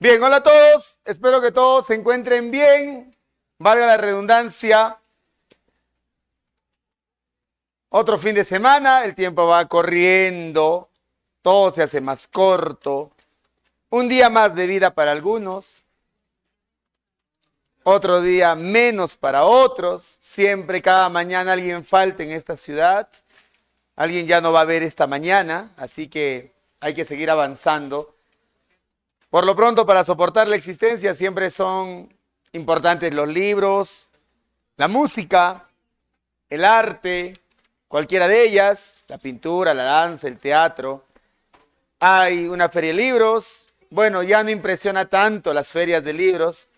Bien, hola a todos. Espero que todos se encuentren bien. Valga la redundancia. Otro fin de semana, el tiempo va corriendo, todo se hace más corto. Un día más de vida para algunos, otro día menos para otros. Siempre, cada mañana alguien falta en esta ciudad. Alguien ya no va a ver esta mañana, así que hay que seguir avanzando. Por lo pronto, para soportar la existencia siempre son importantes los libros, la música, el arte, cualquiera de ellas, la pintura, la danza, el teatro. Hay una feria de libros. Bueno, ya no impresiona tanto las ferias de libros,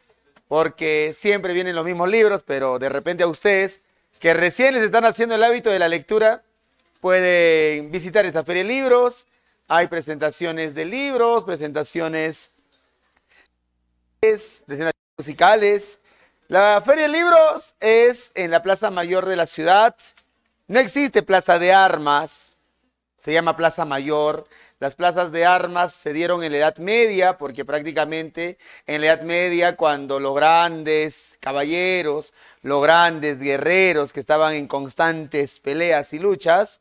porque siempre vienen los mismos libros, pero de repente a ustedes, que recién les están haciendo el hábito de la lectura, pueden visitar esta feria de libros. Hay presentaciones de libros, presentaciones musicales. La feria de libros es en la Plaza Mayor de la ciudad. No existe plaza de armas, se llama Plaza Mayor. Las plazas de armas se dieron en la Edad Media, porque prácticamente en la Edad Media, cuando los grandes caballeros, los grandes guerreros que estaban en constantes peleas y luchas,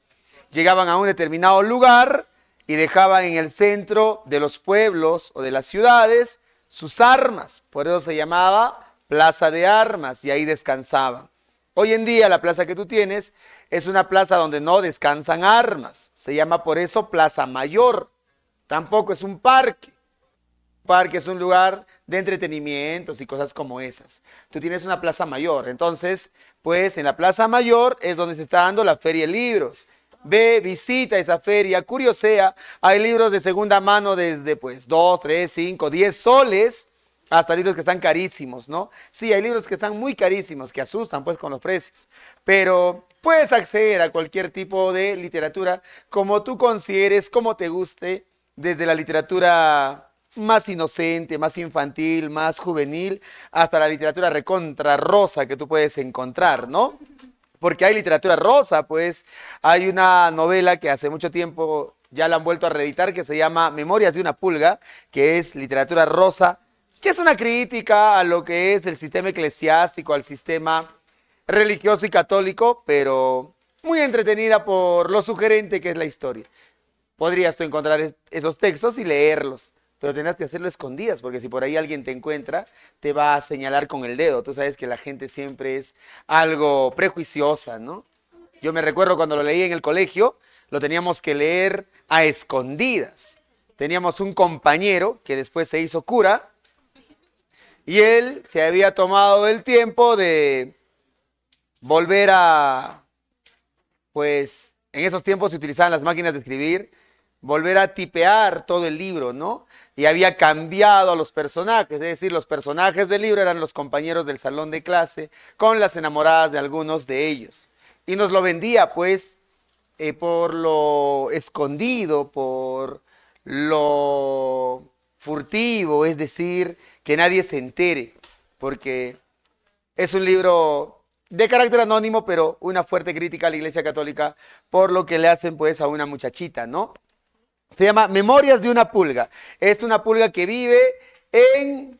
llegaban a un determinado lugar y dejaban en el centro de los pueblos o de las ciudades sus armas. Por eso se llamaba Plaza de Armas y ahí descansaban. Hoy en día la plaza que tú tienes es una plaza donde no descansan armas. Se llama por eso Plaza Mayor. Tampoco es un parque. Un parque es un lugar de entretenimientos y cosas como esas. Tú tienes una plaza mayor. Entonces, pues en la Plaza Mayor es donde se está dando la feria de libros. Ve, visita esa feria, curiosea. Hay libros de segunda mano desde pues 2, 3, 5, 10 soles hasta libros que están carísimos, ¿no? Sí, hay libros que están muy carísimos, que asustan pues con los precios. Pero puedes acceder a cualquier tipo de literatura como tú consideres, como te guste, desde la literatura más inocente, más infantil, más juvenil, hasta la literatura recontra rosa que tú puedes encontrar, ¿no? Porque hay literatura rosa, pues hay una novela que hace mucho tiempo ya la han vuelto a reeditar que se llama Memorias de una pulga, que es literatura rosa, que es una crítica a lo que es el sistema eclesiástico, al sistema religioso y católico, pero muy entretenida por lo sugerente que es la historia. Podrías tú encontrar esos textos y leerlos, pero tendrás que hacerlo escondidas, porque si por ahí alguien te encuentra, te va a señalar con el dedo. Tú sabes que la gente siempre es algo prejuiciosa, ¿no? Yo me recuerdo cuando lo leí en el colegio, lo teníamos que leer a escondidas. Teníamos un compañero que después se hizo cura y él se había tomado el tiempo de volver a, pues, en esos tiempos se utilizaban las máquinas de escribir, volver a tipear todo el libro, ¿no? Y había cambiado a los personajes, es decir, los personajes del libro eran los compañeros del salón de clase con las enamoradas de algunos de ellos. Y nos lo vendía, pues, por lo escondido, por lo furtivo, es decir, que nadie se entere, porque es un libro de carácter anónimo, pero una fuerte crítica a la Iglesia Católica por lo que le hacen, pues, a una muchachita, ¿no? Se llama Memorias de una pulga. Es una pulga que vive en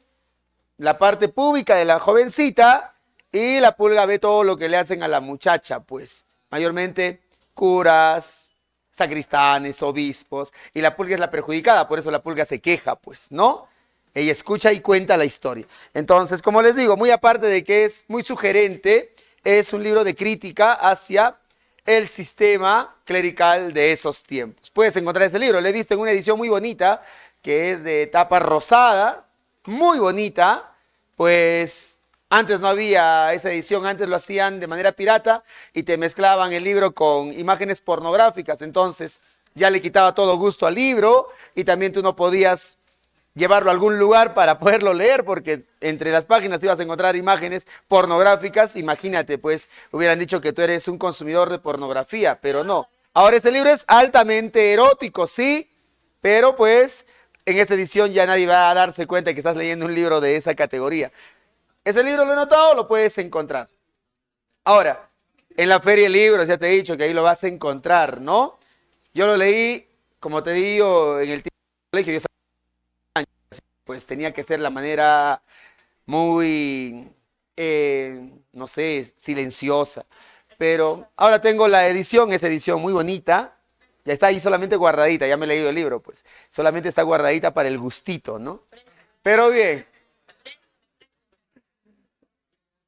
la parte pública de la jovencita y la pulga ve todo lo que le hacen a la muchacha, pues. Mayormente curas, sacristanes, obispos. Y la pulga es la perjudicada, por eso la pulga se queja, pues, ¿no? Ella escucha y cuenta la historia. Entonces, como les digo, muy aparte de que es muy sugerente, es un libro de crítica hacia el sistema clerical de esos tiempos. Puedes encontrar ese libro, lo he visto en una edición muy bonita, que es de tapa rosada, muy bonita, pues antes no había esa edición, antes lo hacían de manera pirata y te mezclaban el libro con imágenes pornográficas, entonces ya le quitaba todo gusto al libro y también tú no podías llevarlo a algún lugar para poderlo leer, porque entre las páginas ibas a encontrar imágenes pornográficas. Imagínate, pues, hubieran dicho que tú eres un consumidor de pornografía, pero no. Ahora ese libro es altamente erótico, sí, pero pues en esta edición ya nadie va a darse cuenta que estás leyendo un libro de esa categoría. Ese libro lo he notado, lo puedes encontrar. Ahora, en la feria de libros, ya te he dicho que ahí lo vas a encontrar, ¿no? Yo lo leí, como te digo, en el colegio, yo pues tenía que ser la manera muy, no sé, silenciosa. Pero ahora tengo la edición, esa edición muy bonita. Ya está ahí solamente guardadita, ya me he leído el libro, pues. Solamente está guardadita para el gustito, ¿no? Pero bien,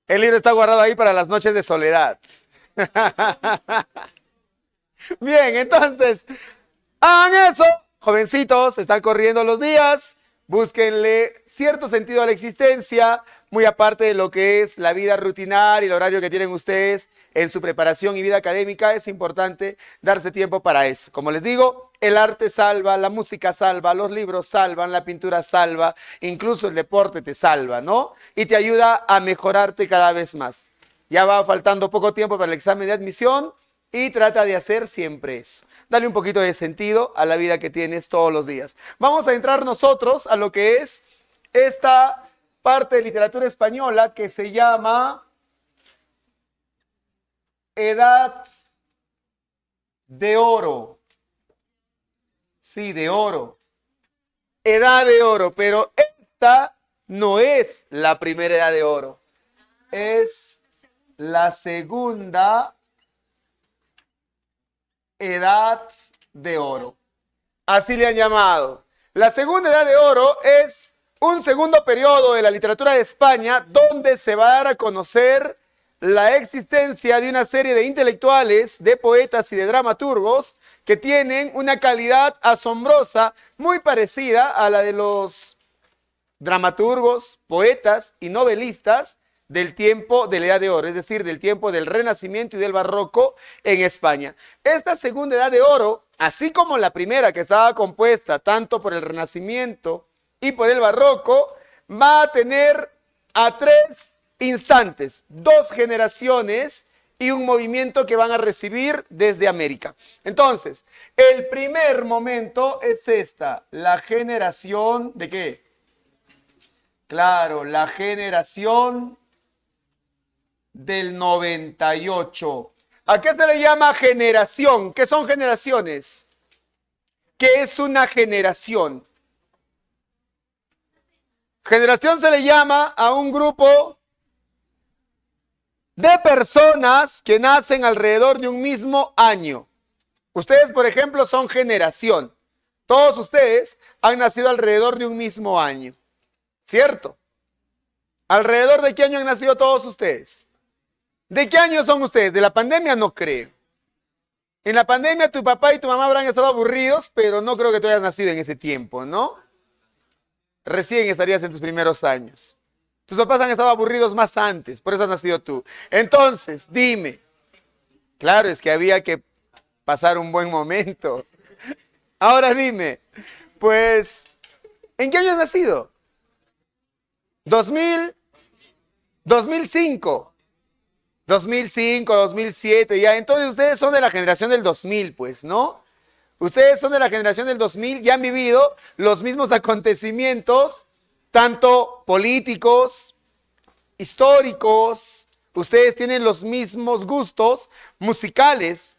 el libro está guardado ahí para las noches de soledad. Bien, entonces, hagan eso. Jovencitos, están corriendo los días. Búsquenle cierto sentido a la existencia, muy aparte de lo que es la vida rutinaria y el horario que tienen ustedes en su preparación y vida académica. Es importante darse tiempo para eso. Como les digo, el arte salva, la música salva, los libros salvan, la pintura salva, incluso el deporte te salva, ¿no? Y te ayuda a mejorarte cada vez más. Ya va faltando poco tiempo para el examen de admisión y trata de hacer siempre eso. Dale un poquito de sentido a la vida que tienes todos los días. Vamos a entrar nosotros a lo que es esta parte de literatura española que se llama Edad de Oro. Sí, de oro. Edad de oro, pero esta no es la primera edad de oro. Es la segunda edad de oro. Así le han llamado. La segunda edad de oro es un segundo periodo de la literatura de España donde se va a dar a conocer la existencia de una serie de intelectuales, de poetas y de dramaturgos que tienen una calidad asombrosa, muy parecida a la de los dramaturgos, poetas y novelistas del tiempo de la Edad de Oro, es decir, del tiempo del Renacimiento y del Barroco en España. Esta segunda Edad de Oro, así como la primera que estaba compuesta tanto por el Renacimiento y por el Barroco, va a tener a tres instantes, dos generaciones y un movimiento que van a recibir desde América. Entonces, el primer momento es esta, la generación ¿de qué? Claro, la generación del 98. ¿A qué se le llama generación? ¿Qué son generaciones? ¿Qué es una generación? Generación se le llama a un grupo de personas que nacen alrededor de un mismo año. Ustedes, por ejemplo, son generación. Todos ustedes han nacido alrededor de un mismo año. ¿Cierto? ¿Alrededor de qué año han nacido todos ustedes? ¿De qué año son ustedes? ¿De la pandemia? No creo. En la pandemia tu papá y tu mamá habrán estado aburridos, pero no creo que tú hayas nacido en ese tiempo, ¿no? Recién estarías en tus primeros años. Tus papás han estado aburridos más antes, por eso has nacido tú. Entonces, dime. Claro, es que había que pasar un buen momento. Ahora dime, pues, ¿en qué año has nacido? 2000, 2005. 2005, 2007, ya. Entonces ustedes son de la generación del 2000, pues, ¿no? Ustedes son de la generación del 2000, ya han vivido los mismos acontecimientos, tanto políticos, históricos. Ustedes tienen los mismos gustos musicales,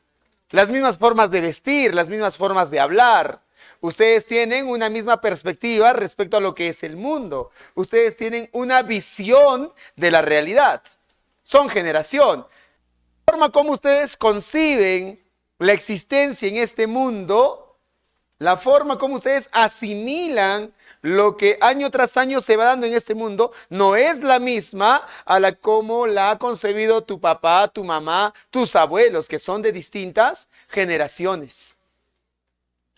las mismas formas de vestir, las mismas formas de hablar. Ustedes tienen una misma perspectiva respecto a lo que es el mundo. Ustedes tienen una visión de la realidad. Son generación. La forma como ustedes conciben la existencia en este mundo, la forma como ustedes asimilan lo que año tras año se va dando en este mundo, no es la misma a la como la ha concebido tu papá, tu mamá, tus abuelos, que son de distintas generaciones.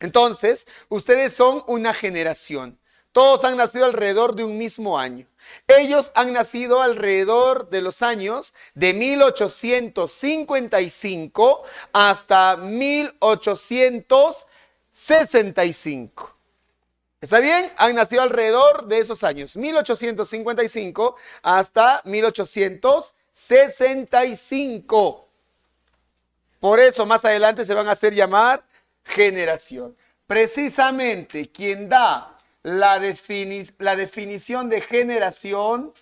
Entonces, ustedes son una generación. Todos han nacido alrededor de un mismo año. Ellos han nacido alrededor de los años de 1855 hasta 1865. ¿Está bien? Han nacido alrededor de esos años, 1855 hasta 1865. Por eso más adelante se van a hacer llamar generación. Precisamente quien da la definición de generación,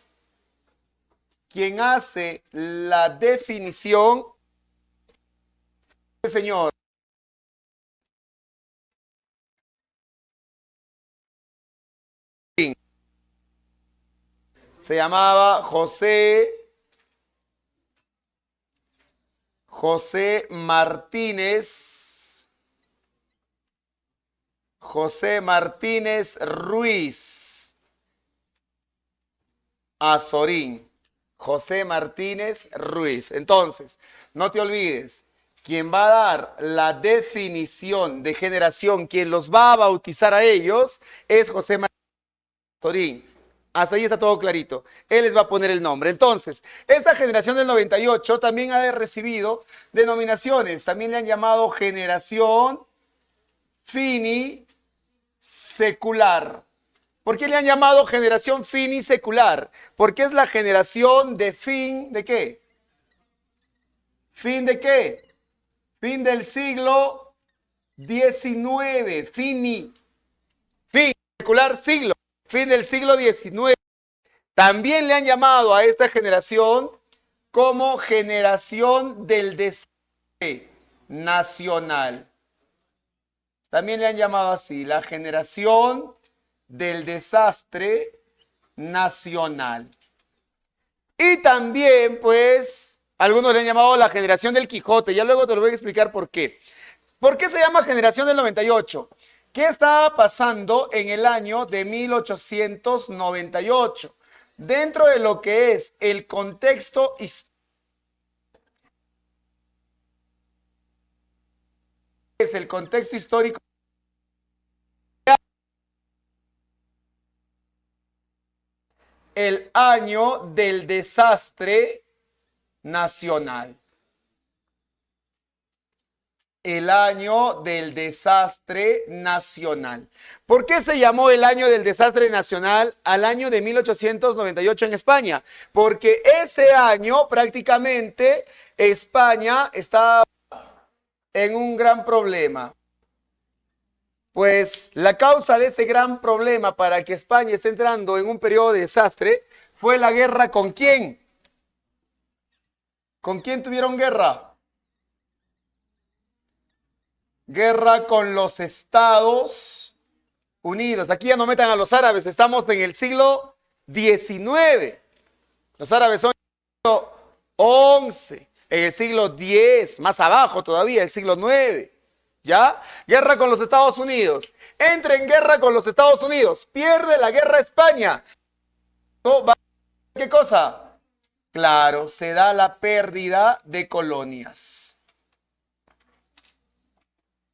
quien hace la definición, señor. Se llamaba José Martínez Ruiz Azorín. José Martínez Ruiz. Entonces, no te olvides, quien va a dar la definición de generación, quien los va a bautizar a ellos, es José Martínez Azorín. Hasta ahí está todo clarito. Él les va a poner el nombre. Entonces, esta generación del 98 también ha recibido denominaciones. También le han llamado generación finisecular. ¿Por qué le han llamado generación finisecular? Porque es la generación de fin, ¿de qué? ¿Fin de qué? Fin del siglo XIX. Fin secular siglo. Fin del siglo XIX. También le han llamado a esta generación como generación del desastre nacional. También le han llamado así, la generación del desastre nacional. Y también, pues, algunos le han llamado la generación del Quijote. Ya luego te lo voy a explicar por qué. ¿Por qué se llama generación del 98? ¿Qué estaba pasando en el año de 1898? Dentro de lo que es el contexto histórico. Es el contexto histórico. El año del desastre nacional. El año del desastre nacional. ¿Por qué se llamó el año del desastre nacional al año de 1898 en España? Porque ese año prácticamente España estaba en un gran problema. Pues la causa de ese gran problema para que España esté entrando en un periodo de desastre fue la guerra ¿con quién? ¿Con quién tuvieron guerra? Guerra con los Estados Unidos. Aquí ya no metan a los árabes, estamos en el siglo XIX. Los árabes son en el siglo XI, en el siglo X, más abajo todavía, el siglo IX. ¿Ya? Guerra con los Estados Unidos. Entra en guerra con los Estados Unidos. Pierde la guerra España. ¿Qué cosa? Claro, se da la pérdida de colonias.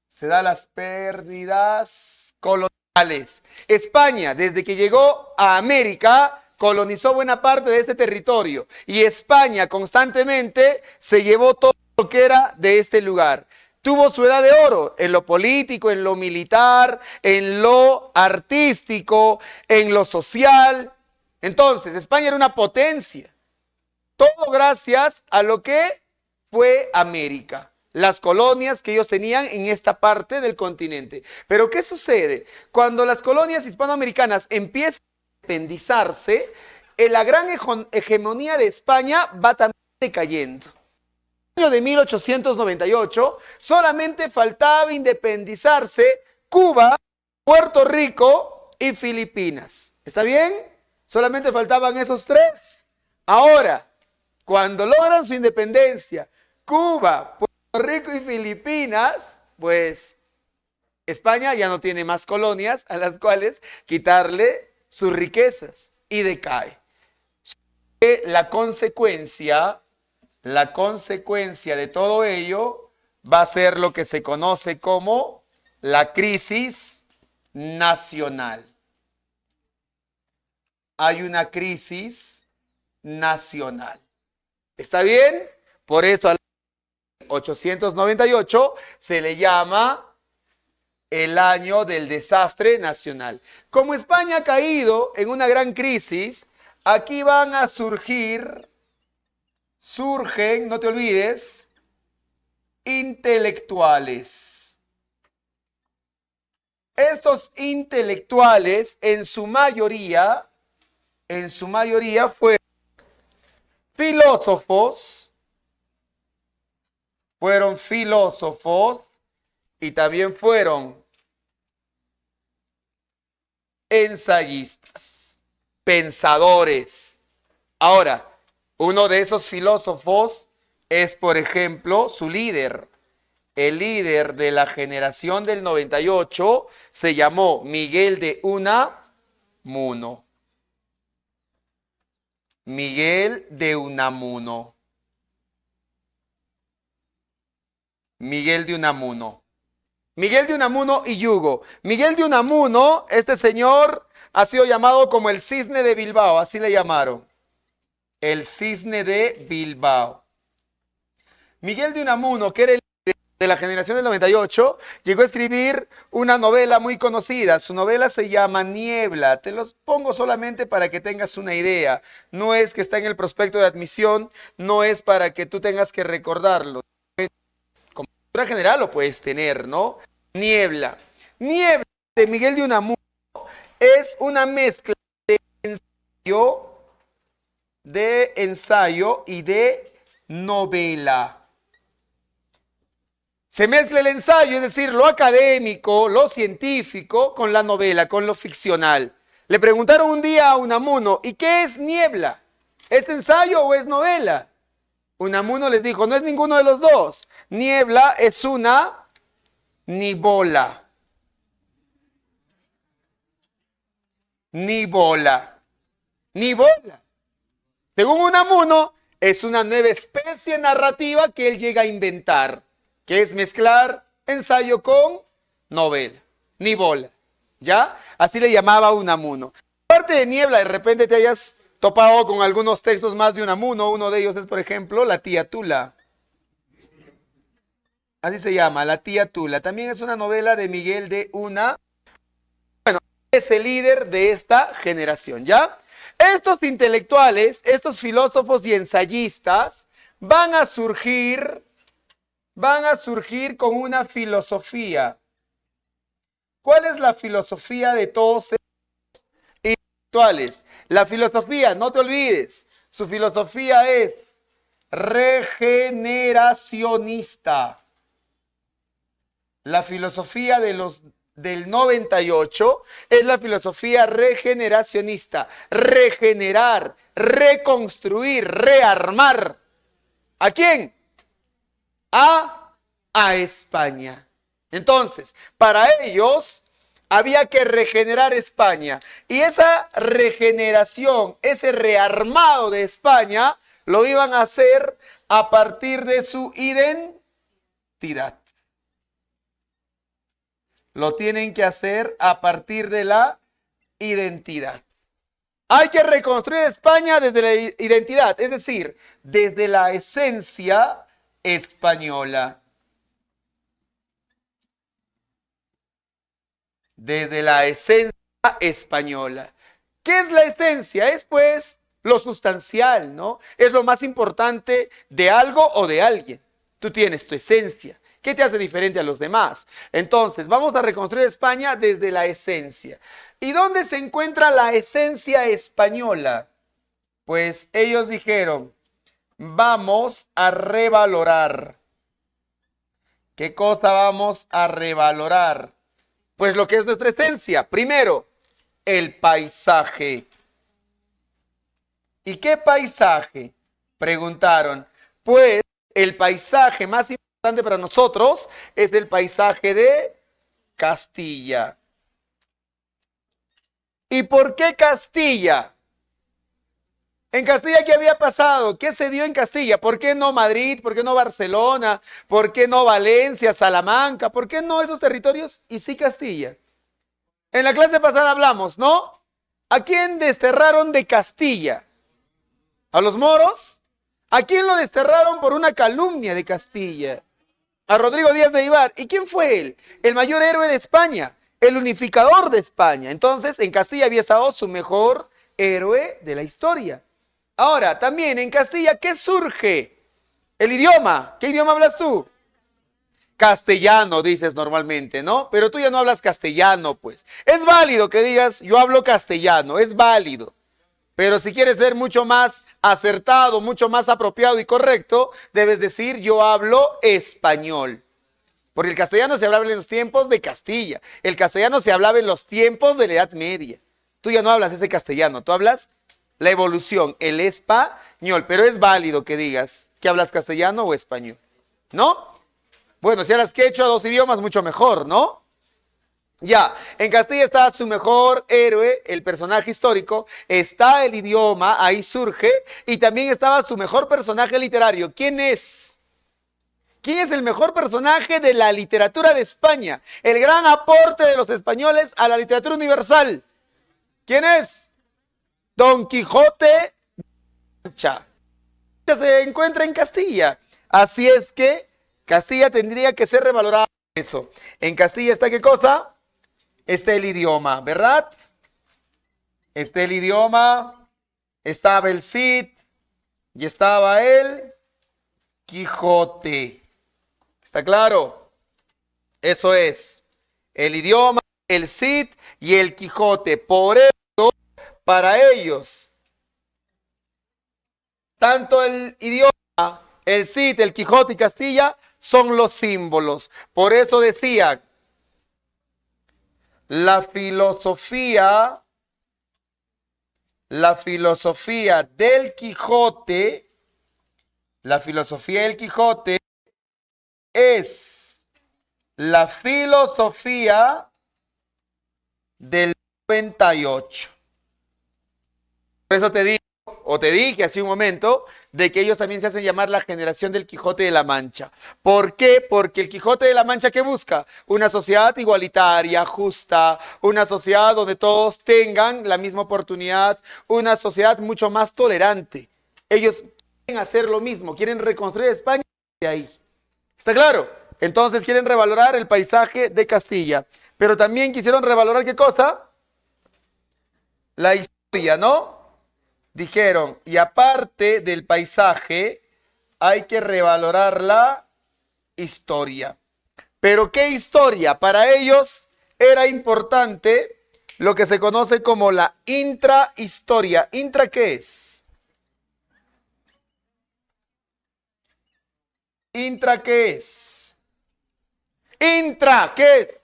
Se da las pérdidas coloniales. España, desde que llegó a América, colonizó buena parte de este territorio. Y España constantemente se llevó todo lo que era de este lugar. Tuvo su edad de oro en lo político, en lo militar, en lo artístico, en lo social. Entonces, España era una potencia. Todo gracias a lo que fue América. Las colonias que ellos tenían en esta parte del continente. Pero ¿qué sucede? Cuando las colonias hispanoamericanas empiezan a independizarse, la gran hegemonía de España va también decayendo. En el año de 1898 solamente faltaba independizarse Cuba, Puerto Rico y Filipinas. ¿Está bien? Solamente faltaban esos tres. Ahora, cuando logran su independencia, Cuba, Puerto Rico y Filipinas, pues España ya no tiene más colonias a las cuales quitarle sus riquezas y decae. La consecuencia de todo ello va a ser lo que se conoce como la crisis nacional. Hay una crisis nacional. ¿Está bien? Por eso al 898 se le llama el año del desastre nacional. Como España ha caído en una gran crisis, aquí van a surgen, no te olvides, intelectuales. Estos intelectuales en su mayoría fueron filósofos y también fueron ensayistas, pensadores. Ahora, uno de esos filósofos es, por ejemplo, su líder. El líder de la generación del 98 se llamó Miguel de Unamuno. Miguel de Unamuno. Miguel de Unamuno. Miguel de Unamuno y Yugo. Miguel de Unamuno, este señor ha sido llamado como el cisne de Bilbao, así le llamaron. El cisne de Bilbao. Miguel de Unamuno, que era el de la generación del 98, llegó a escribir una novela muy conocida. Su novela se llama Niebla. Te los pongo solamente para que tengas una idea. No es que está en el prospecto de admisión, no es para que tú tengas que recordarlo. Como cultura general lo puedes tener, ¿no? Niebla. Niebla de Miguel de Unamuno es una mezcla de ensayo y de novela. Se mezcla el ensayo, es decir, lo académico, lo científico, con la novela, con lo ficcional. Le preguntaron un día a Unamuno, ¿y qué es Niebla? ¿Es ensayo o es novela? Unamuno les dijo, no es ninguno de los dos. Niebla es una nibola. Nibola. Nibola. Según Unamuno, es una nueva especie narrativa que él llega a inventar, que es mezclar ensayo con novela, nibola, ¿ya? Así le llamaba Unamuno. Aparte de Niebla, de repente te hayas topado con algunos textos más de Unamuno. Uno de ellos es, por ejemplo, La tía Tula. Así se llama, La tía Tula. También es una novela de Miguel de Unamuno. Bueno, es el líder de esta generación, ¿ya? Estos intelectuales, estos filósofos y ensayistas van a surgir con una filosofía. ¿Cuál es la filosofía de todos estos intelectuales? La filosofía, no te olvides, su filosofía es regeneracionista. La filosofía del 98 es la filosofía regeneracionista. Regenerar, reconstruir, rearmar. ¿A quién? A España. Entonces, para ellos había que regenerar España. Y esa regeneración, ese rearmado de España, lo iban a hacer a partir de su identidad. Lo tienen que hacer a partir de la identidad. Hay que reconstruir España desde la identidad, es decir, desde la esencia española. Desde la esencia española. ¿Qué es la esencia? Es pues lo sustancial, ¿no? Es lo más importante de algo o de alguien. Tú tienes tu esencia. ¿Qué te hace diferente a los demás? Entonces, vamos a reconstruir España desde la esencia. ¿Y dónde se encuentra la esencia española? Pues ellos dijeron, vamos a revalorar. ¿Qué cosa vamos a revalorar? Pues lo que es nuestra esencia. Primero, el paisaje. ¿Y qué paisaje? Preguntaron. Pues el paisaje más importante para nosotros es el paisaje de Castilla. ¿Y por qué Castilla? En Castilla, ¿qué había pasado? ¿Qué se dio en Castilla? ¿Por qué no Madrid? ¿Por qué no Barcelona? ¿Por qué no Valencia, Salamanca? ¿Por qué no esos territorios? Y sí Castilla. En la clase pasada hablamos, ¿no? ¿A quién desterraron de Castilla? ¿A los moros? ¿A quién lo desterraron por una calumnia de Castilla? A Rodrigo Díaz de Vivar. ¿Y quién fue él? El mayor héroe de España, el unificador de España. Entonces, en Castilla había estado su mejor héroe de la historia. Ahora, también en Castilla, ¿qué surge? El idioma. ¿Qué idioma hablas tú? Castellano, dices normalmente, ¿no? Pero tú ya no hablas castellano, pues. Es válido que digas, yo hablo castellano, es válido. Pero si quieres ser mucho más acertado, mucho más apropiado y correcto, debes decir, yo hablo español. Porque el castellano se hablaba en los tiempos de Castilla. El castellano se hablaba en los tiempos de la Edad Media. Tú ya no hablas ese castellano, tú hablas la evolución, el español. Pero es válido que digas que hablas castellano o español, ¿no? Bueno, si hablas quechua, 2 idiomas, mucho mejor, ¿no? Ya, en Castilla está su mejor héroe, el personaje histórico, está el idioma, ahí surge, y también estaba su mejor personaje literario. ¿Quién es? ¿Quién es el mejor personaje de la literatura de España? El gran aporte de los españoles a la literatura universal. ¿Quién es? Don Quijote de la Mancha. Se encuentra en Castilla. Así es que Castilla tendría que ser revalorada. Eso. En Castilla está ¿qué cosa? Está el idioma, ¿verdad? Está el idioma, estaba el Cid y estaba el Quijote. ¿Está claro? Eso es. El idioma, el Cid y el Quijote. Por eso, para ellos, tanto el idioma, el Cid, el Quijote y Castilla son los símbolos. Por eso decían, la filosofía del Quijote, es la filosofía del 98. Por eso te digo, o te dije hace un momento, de que ellos también se hacen llamar la generación del Quijote de la Mancha. ¿Por qué? Porque el Quijote de la Mancha, ¿qué busca? Una sociedad igualitaria, justa, una sociedad donde todos tengan la misma oportunidad, una sociedad mucho más tolerante. Ellos quieren hacer lo mismo, quieren reconstruir España de ahí. ¿Está claro? Entonces quieren revalorar el paisaje de Castilla, pero también quisieron revalorar ¿qué cosa? La historia, ¿no? Dijeron, y aparte del paisaje, hay que revalorar la historia. ¿Pero qué historia? Para ellos era importante lo que se conoce como la intrahistoria. ¿Intra qué es? ¿Intra qué es? Intra, ¿qué es?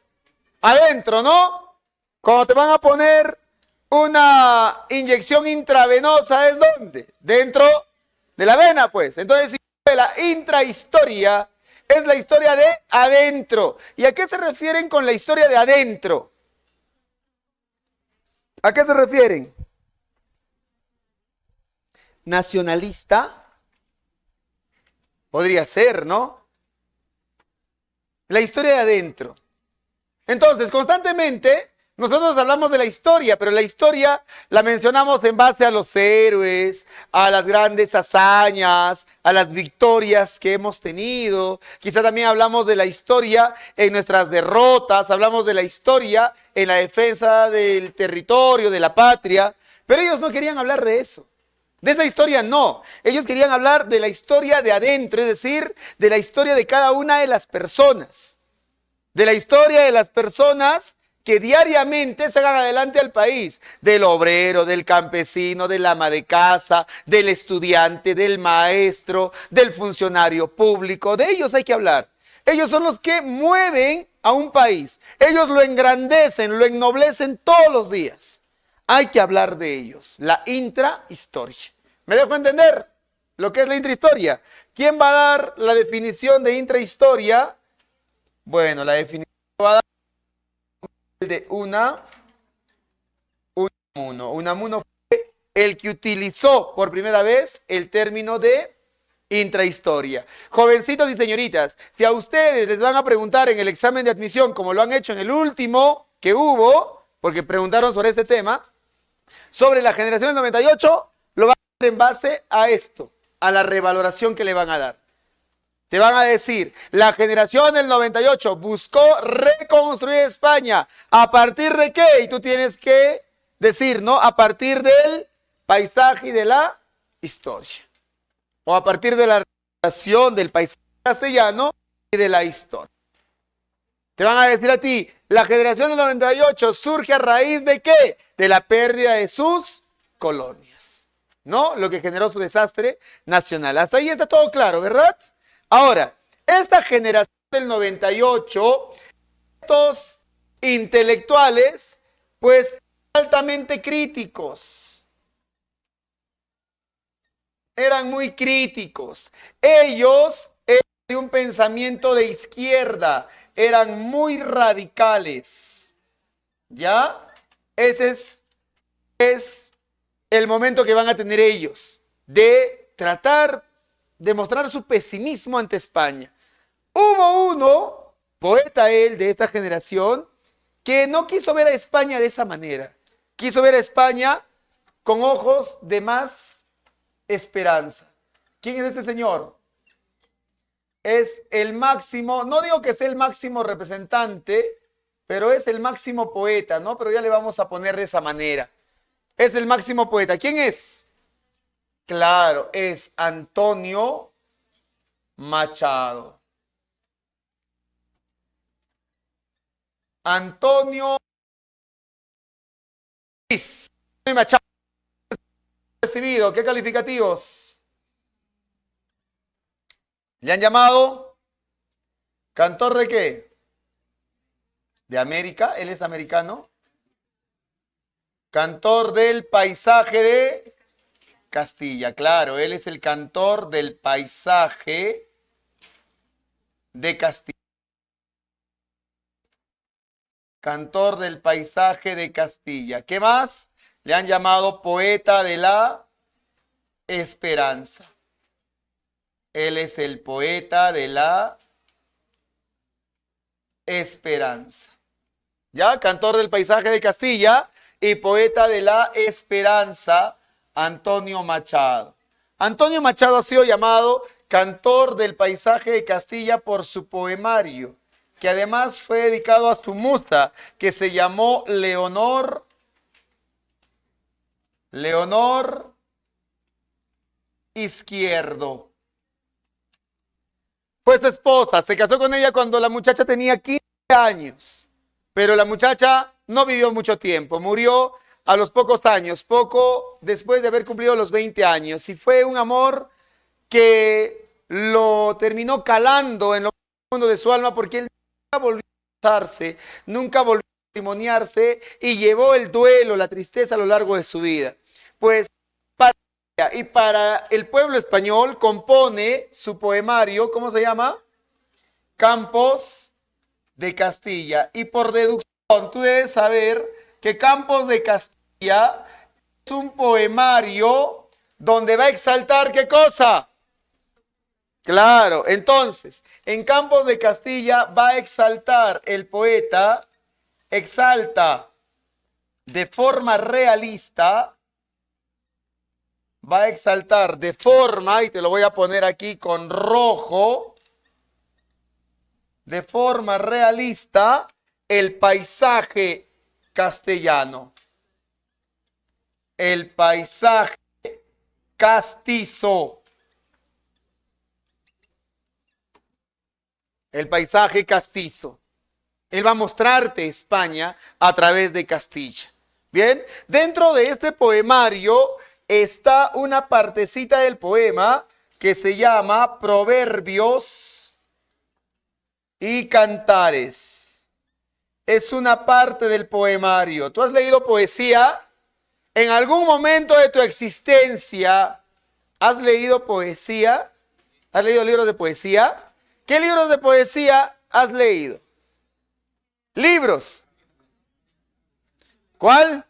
Adentro, ¿no? Cuando te van a poner una inyección intravenosa, ¿es dónde? Dentro de la vena, pues. Entonces, la intrahistoria es la historia de adentro. ¿Y a qué se refieren con la historia de adentro? ¿A qué se refieren? ¿Nacionalista? Podría ser, ¿no? La historia de adentro. Entonces, constantemente nosotros hablamos de la historia, pero la historia la mencionamos en base a los héroes, a las grandes hazañas, a las victorias que hemos tenido. Quizá también hablamos de la historia en nuestras derrotas, hablamos de la historia en la defensa del territorio, de la patria, pero ellos no querían hablar de eso. De esa historia no, ellos querían hablar de la historia de adentro, es decir, de la historia de cada una de las personas, de la historia de las personas que diariamente sacan adelante al país, del obrero, del campesino, del ama de casa, del estudiante, del maestro, del funcionario público, de ellos hay que hablar. Ellos son los que mueven a un país, ellos lo engrandecen, lo ennoblecen todos los días. Hay que hablar de ellos, la intrahistoria. ¿Me dejo entender lo que es la intrahistoria? ¿Quién va a dar la definición de intrahistoria? Bueno, la definición va a dar de Unamuno. Unamuno fue el que utilizó por primera vez el término de intrahistoria. Jovencitos y señoritas, si a ustedes les van a preguntar en el examen de admisión, como lo han hecho en el último que hubo, porque preguntaron sobre este tema, sobre la generación del 98, lo van a hacer en base a esto, a la revaloración que le van a dar. Te van a decir, la generación del 98 buscó reconstruir España. ¿A partir de qué? Y tú tienes que decir, ¿no? A partir del paisaje y de la historia. O a partir de la relación del paisaje castellano y de la historia. Te van a decir a ti, la generación del 98 surge a raíz de ¿qué? De la pérdida de sus colonias, ¿no? Lo que generó su desastre nacional. Hasta ahí está todo claro, ¿verdad? Ahora, esta generación del 98, estos intelectuales, pues altamente críticos. eran muy críticos. Ellos eran de un pensamiento de izquierda, eran muy radicales. ¿Ya? Ese es el momento que van a tener ellos de tratar de mostrar su pesimismo ante España. Hubo uno, poeta él de esta generación, que no quiso ver a España de esa manera. Quiso ver a España con ojos de más esperanza. ¿Quién es este señor? Es el máximo, no digo que sea el máximo representante, pero es el máximo poeta, ¿no? Pero ya le vamos a poner de esa manera. Es el máximo poeta. ¿Quién es? Claro, es Antonio Machado. Antonio Machado. Recibido, ¿qué calificativos? ¿Le han llamado? ¿Cantor de qué? ¿De América? ¿Él es americano? Cantor del paisaje de Castilla, claro, él es el cantor del paisaje de Castilla. Cantor del paisaje de Castilla. ¿Qué más? Le han llamado poeta de la esperanza. Él es el poeta de la esperanza. ¿Ya? Cantor del paisaje de Castilla y poeta de la esperanza, Antonio Machado. Antonio Machado ha sido llamado cantor del paisaje de Castilla por su poemario, que además fue dedicado a su musa, que se llamó Leonor Izquierdo. Fue su esposa, se casó con ella cuando la muchacha tenía 15 años, pero la muchacha no vivió mucho tiempo, murió a los pocos años, poco después de haber cumplido los 20 años, y fue un amor que lo terminó calando en lo profundo de su alma, porque él nunca volvió a casarse, nunca volvió a matrimoniarse, y llevó el duelo, la tristeza a lo largo de su vida. Pues para ella y para el pueblo español compone su poemario, ¿cómo se llama? Campos de Castilla. Y por deducción, tú debes saber que Campos de Castilla es un poemario donde va a exaltar ¿qué cosa? Claro, entonces, en Campos de Castilla va a exaltar el poeta, exalta de forma realista, va a exaltar de forma, y te lo voy a poner aquí con rojo, de forma realista, el paisaje castellano. El paisaje castizo. El paisaje castizo. Él va a mostrarte España a través de Castilla. Bien, dentro de este poemario está una partecita del poema que se llama Proverbios y Cantares. Es una parte del poemario. ¿Tú has leído poesía? ¿En algún momento de tu existencia has leído poesía? ¿Has leído libros de poesía? ¿Qué libros de poesía has leído? Libros. ¿Cuál?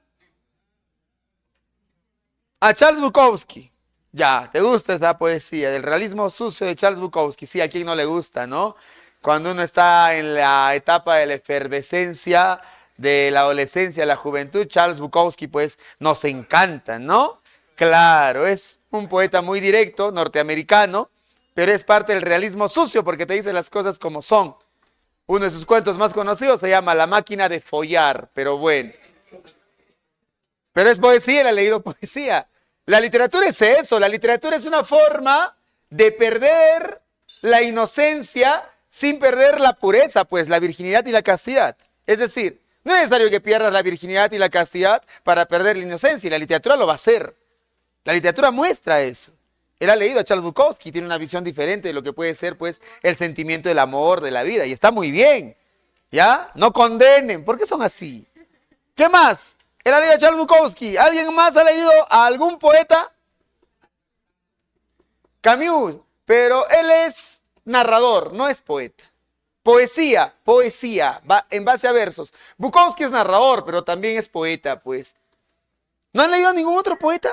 A Charles Bukowski. Ya, ¿te gusta esa poesía? Del realismo sucio de Charles Bukowski. Sí, a quien no le gusta, ¿no? Cuando uno está en la etapa de la efervescencia, de la adolescencia, la juventud, Charles Bukowski, pues, nos encanta, ¿no? Claro, es un poeta muy directo, norteamericano, pero es parte del realismo sucio porque te dice las cosas como son. Uno de sus cuentos más conocidos se llama La máquina de follar, pero bueno. Pero es poesía, él ha leído poesía. La literatura es eso, la literatura es una forma de perder la inocencia sin perder la pureza, pues la virginidad y la castidad. Es decir, no es necesario que pierdas la virginidad y la castidad para perder la inocencia, y la literatura lo va a hacer. La literatura muestra eso. Él ha leído a Charles Bukowski, tiene una visión diferente de lo que puede ser, pues, el sentimiento del amor, de la vida, y está muy bien. ¿Ya? No condenen, ¿por qué son así? ¿Qué más? Él ha leído a Charles Bukowski. ¿Alguien más ha leído a algún poeta? Camus, pero él es narrador, no es poeta. Poesía, va en base a versos. Bukowski es narrador, pero también es poeta, pues. ¿No han leído a ningún otro poeta?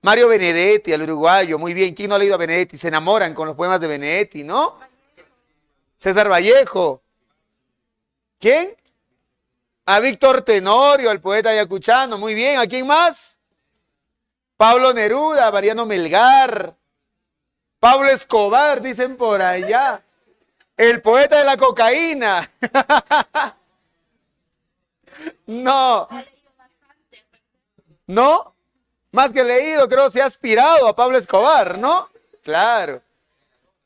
Mario Benedetti, el uruguayo, muy bien. ¿Quién no ha leído a Benedetti? Se enamoran con los poemas de Benedetti, ¿no? César Vallejo. ¿Quién? A Víctor Tenorio, el poeta ayacuchano, muy bien. ¿A quién más? Pablo Neruda, Mariano Melgar, Pablo Escobar, dicen por allá. El poeta de la cocaína. No. ¿No? Más que leído, creo que se ha aspirado a Pablo Escobar, ¿no? Claro.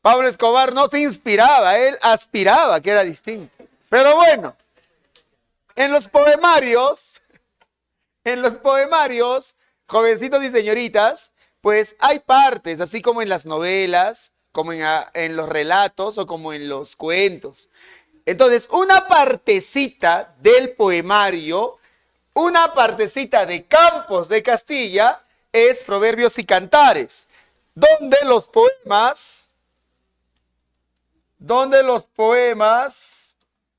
Pablo Escobar no se inspiraba, él aspiraba, que era distinto. Pero bueno, en los poemarios, jovencitos y señoritas, pues hay partes, así como en las novelas, como en los relatos o como en los cuentos. Entonces, una partecita del poemario, una partecita de Campos de Castilla es Proverbios y Cantares, donde los poemas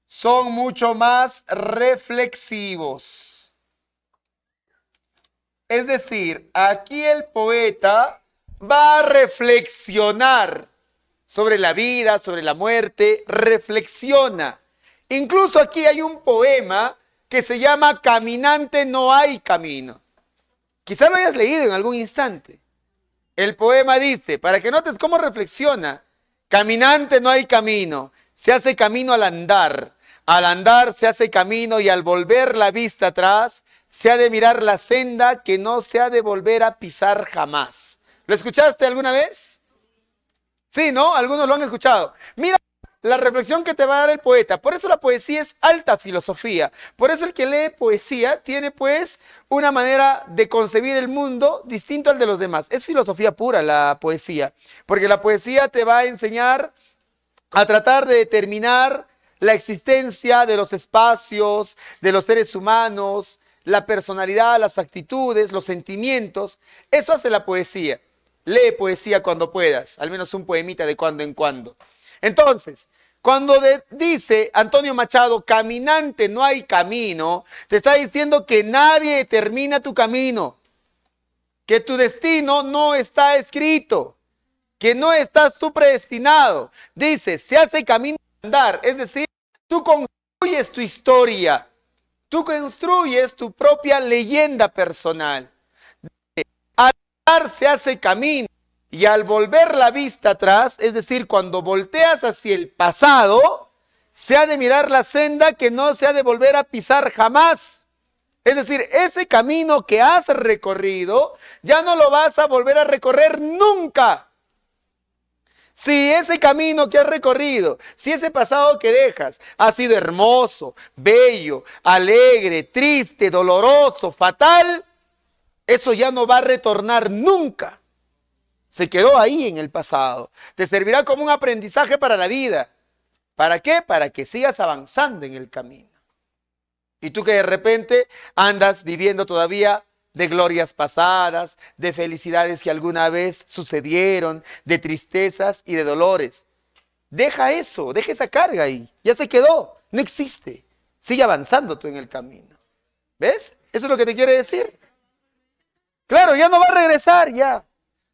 son mucho más reflexivos. Es decir, aquí el poeta va a reflexionar sobre la vida, sobre la muerte, reflexiona. Incluso aquí hay un poema que se llama Caminante no hay camino. Quizá lo hayas leído en algún instante. El poema dice, para que notes cómo reflexiona, caminante no hay camino, se hace camino al andar se hace camino y al volver la vista atrás, se ha de mirar la senda que no se ha de volver a pisar jamás. ¿Lo escuchaste alguna vez? Sí, ¿no? Algunos lo han escuchado. Mira la reflexión que te va a dar el poeta. Por eso la poesía es alta filosofía. Por eso el que lee poesía tiene pues una manera de concebir el mundo distinto al de los demás. Es filosofía pura la poesía. Porque la poesía te va a enseñar a tratar de determinar la existencia de los espacios, de los seres humanos, la personalidad, las actitudes, los sentimientos. Eso hace la poesía. Lee poesía cuando puedas, al menos un poemita de cuando en cuando. Entonces, cuando dice Antonio Machado, caminante no hay camino, te está diciendo que nadie determina tu camino, que tu destino no está escrito, que no estás tú predestinado. Dice, se hace camino al andar, es decir, tú construyes tu historia, tú construyes tu propia leyenda personal. Al andar se hace camino. Y al volver la vista atrás, es decir, cuando volteas hacia el pasado, se ha de mirar la senda que no se ha de volver a pisar jamás. Es decir, ese camino que has recorrido, ya no lo vas a volver a recorrer nunca. Si ese camino que has recorrido, si ese pasado que dejas ha sido hermoso, bello, alegre, triste, doloroso, fatal, eso ya no va a retornar nunca. Se quedó ahí en el pasado. Te servirá como un aprendizaje para la vida. ¿Para qué? Para que sigas avanzando en el camino. Y tú que de repente andas viviendo todavía de glorias pasadas, de felicidades que alguna vez sucedieron, de tristezas y de dolores. Deja eso, deja esa carga ahí. Ya se quedó, no existe. Sigue avanzando tú en el camino. ¿Ves? Eso es lo que te quiere decir. Claro, ya no va a regresar, ya.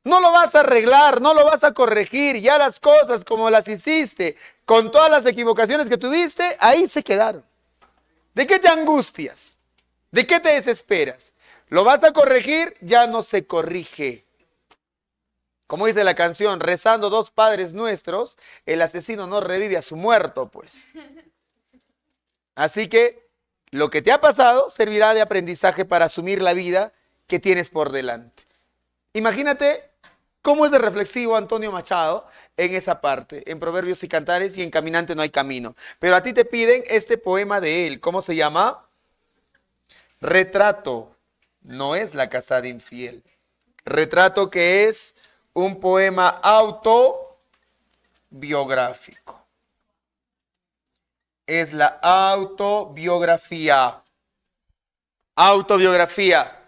No lo vas a arreglar, no lo vas a corregir, ya las cosas como las hiciste, con todas las equivocaciones que tuviste, ahí se quedaron. ¿De qué te angustias? ¿De qué te desesperas? ¿Lo vas a corregir? Ya no se corrige. Como dice la canción, rezando dos padres nuestros, el asesino no revive a su muerto, pues. Así que lo que te ha pasado servirá de aprendizaje para asumir la vida que tienes por delante. Imagínate cómo es de reflexivo Antonio Machado en esa parte, en Proverbios y Cantares y en Caminante no hay camino. Pero a ti te piden este poema de él. ¿Cómo se llama? Retrato. No es la casada infiel. Retrato, que es un poema autobiográfico. Es la autobiografía. Autobiografía.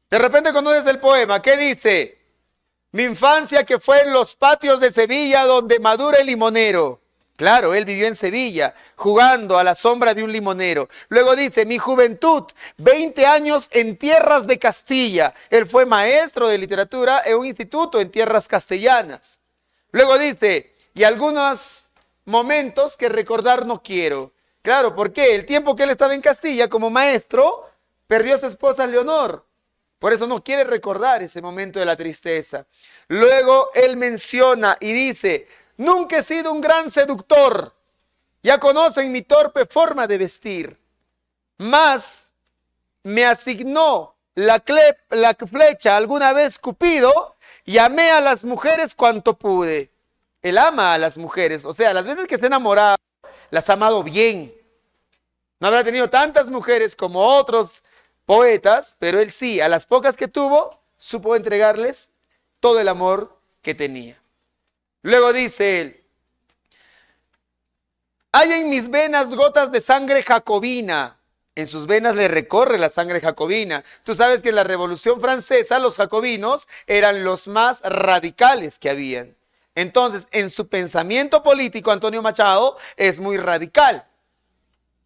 De repente conoces el poema. ¿Qué dice? Mi infancia que fue en los patios de Sevilla donde madura el limonero. Claro, él vivió en Sevilla, jugando a la sombra de un limonero. Luego dice, mi juventud, 20 años en tierras de Castilla. Él fue maestro de literatura en un instituto en tierras castellanas. Luego dice, y algunos momentos que recordar no quiero. Claro, ¿por qué? El tiempo que él estaba en Castilla como maestro, perdió a su esposa Leonor. Por eso no quiere recordar ese momento de la tristeza. Luego él menciona y dice, nunca he sido un gran seductor. Ya conocen mi torpe forma de vestir. Mas me asignó la flecha alguna vez Cupido y amé a las mujeres cuanto pude. Él ama a las mujeres, o sea, las veces que está enamorado, las ha amado bien. No habrá tenido tantas mujeres como otros poetas, pero él sí, a las pocas que tuvo, supo entregarles todo el amor que tenía. Luego dice él, hay en mis venas gotas de sangre jacobina. En sus venas le recorre la sangre jacobina. Tú sabes que en la Revolución Francesa los jacobinos eran los más radicales que habían. Entonces, en su pensamiento político, Antonio Machado es muy radical.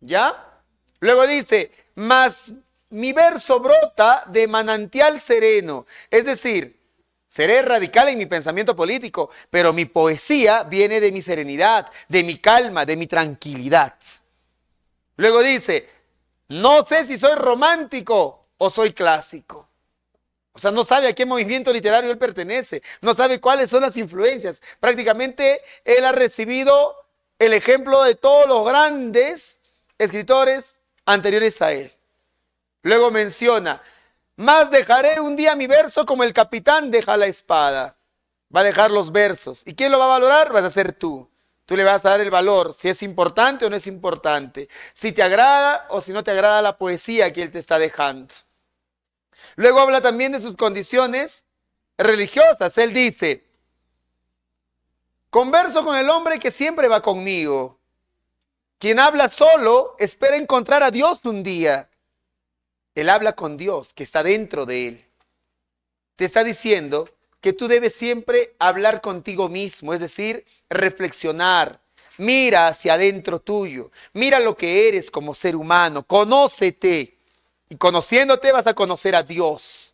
¿Ya? Luego dice, mas mi verso brota de manantial sereno. Es decir, seré radical en mi pensamiento político, pero mi poesía viene de mi serenidad, de mi calma, de mi tranquilidad. Luego dice, no sé si soy romántico o soy clásico. O sea, no sabe a qué movimiento literario él pertenece, no sabe cuáles son las influencias. Prácticamente él ha recibido el ejemplo de todos los grandes escritores anteriores a él. Luego menciona, más dejaré un día mi verso como el capitán deja la espada. Va a dejar los versos. ¿Y quién lo va a valorar? Vas a ser tú. Tú le vas a dar el valor, si es importante o no es importante. Si te agrada o si no te agrada la poesía que él te está dejando. Luego habla también de sus condiciones religiosas. Él dice, converso con el hombre que siempre va conmigo. Quien habla solo espera encontrar a Dios un día. Él habla con Dios que está dentro de él. Te está diciendo que tú debes siempre hablar contigo mismo, es decir, reflexionar. Mira hacia adentro tuyo. Mira lo que eres como ser humano. Conócete. Y conociéndote vas a conocer a Dios.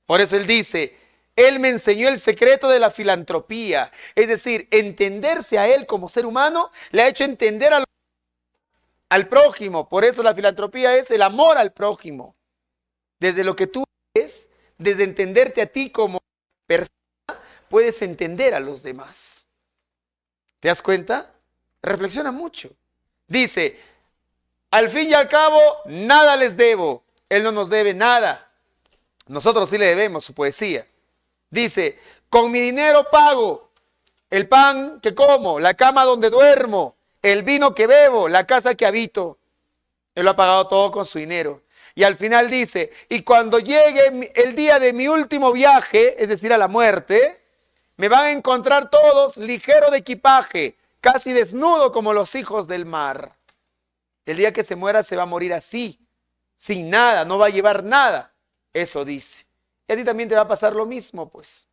Por eso él dice, él me enseñó el secreto de la filantropía. Es decir, entenderse a él como ser humano le ha hecho entender al prójimo. Por eso la filantropía es el amor al prójimo. Desde lo que tú eres, desde entenderte a ti como persona, puedes entender a los demás. ¿Te das cuenta? Reflexiona mucho. Dice, al fin y al cabo, nada les debo. Él no nos debe nada. Nosotros sí le debemos su poesía. Dice, con mi dinero pago el pan que como, la cama donde duermo, el vino que bebo, la casa que habito. Él lo ha pagado todo con su dinero. Y al final dice, y cuando llegue el día de mi último viaje, es decir, a la muerte, me van a encontrar todos ligero de equipaje, casi desnudo como los hijos del mar. El día que se muera se va a morir así, sin nada, no va a llevar nada. Eso dice. Y a ti también te va a pasar lo mismo, pues.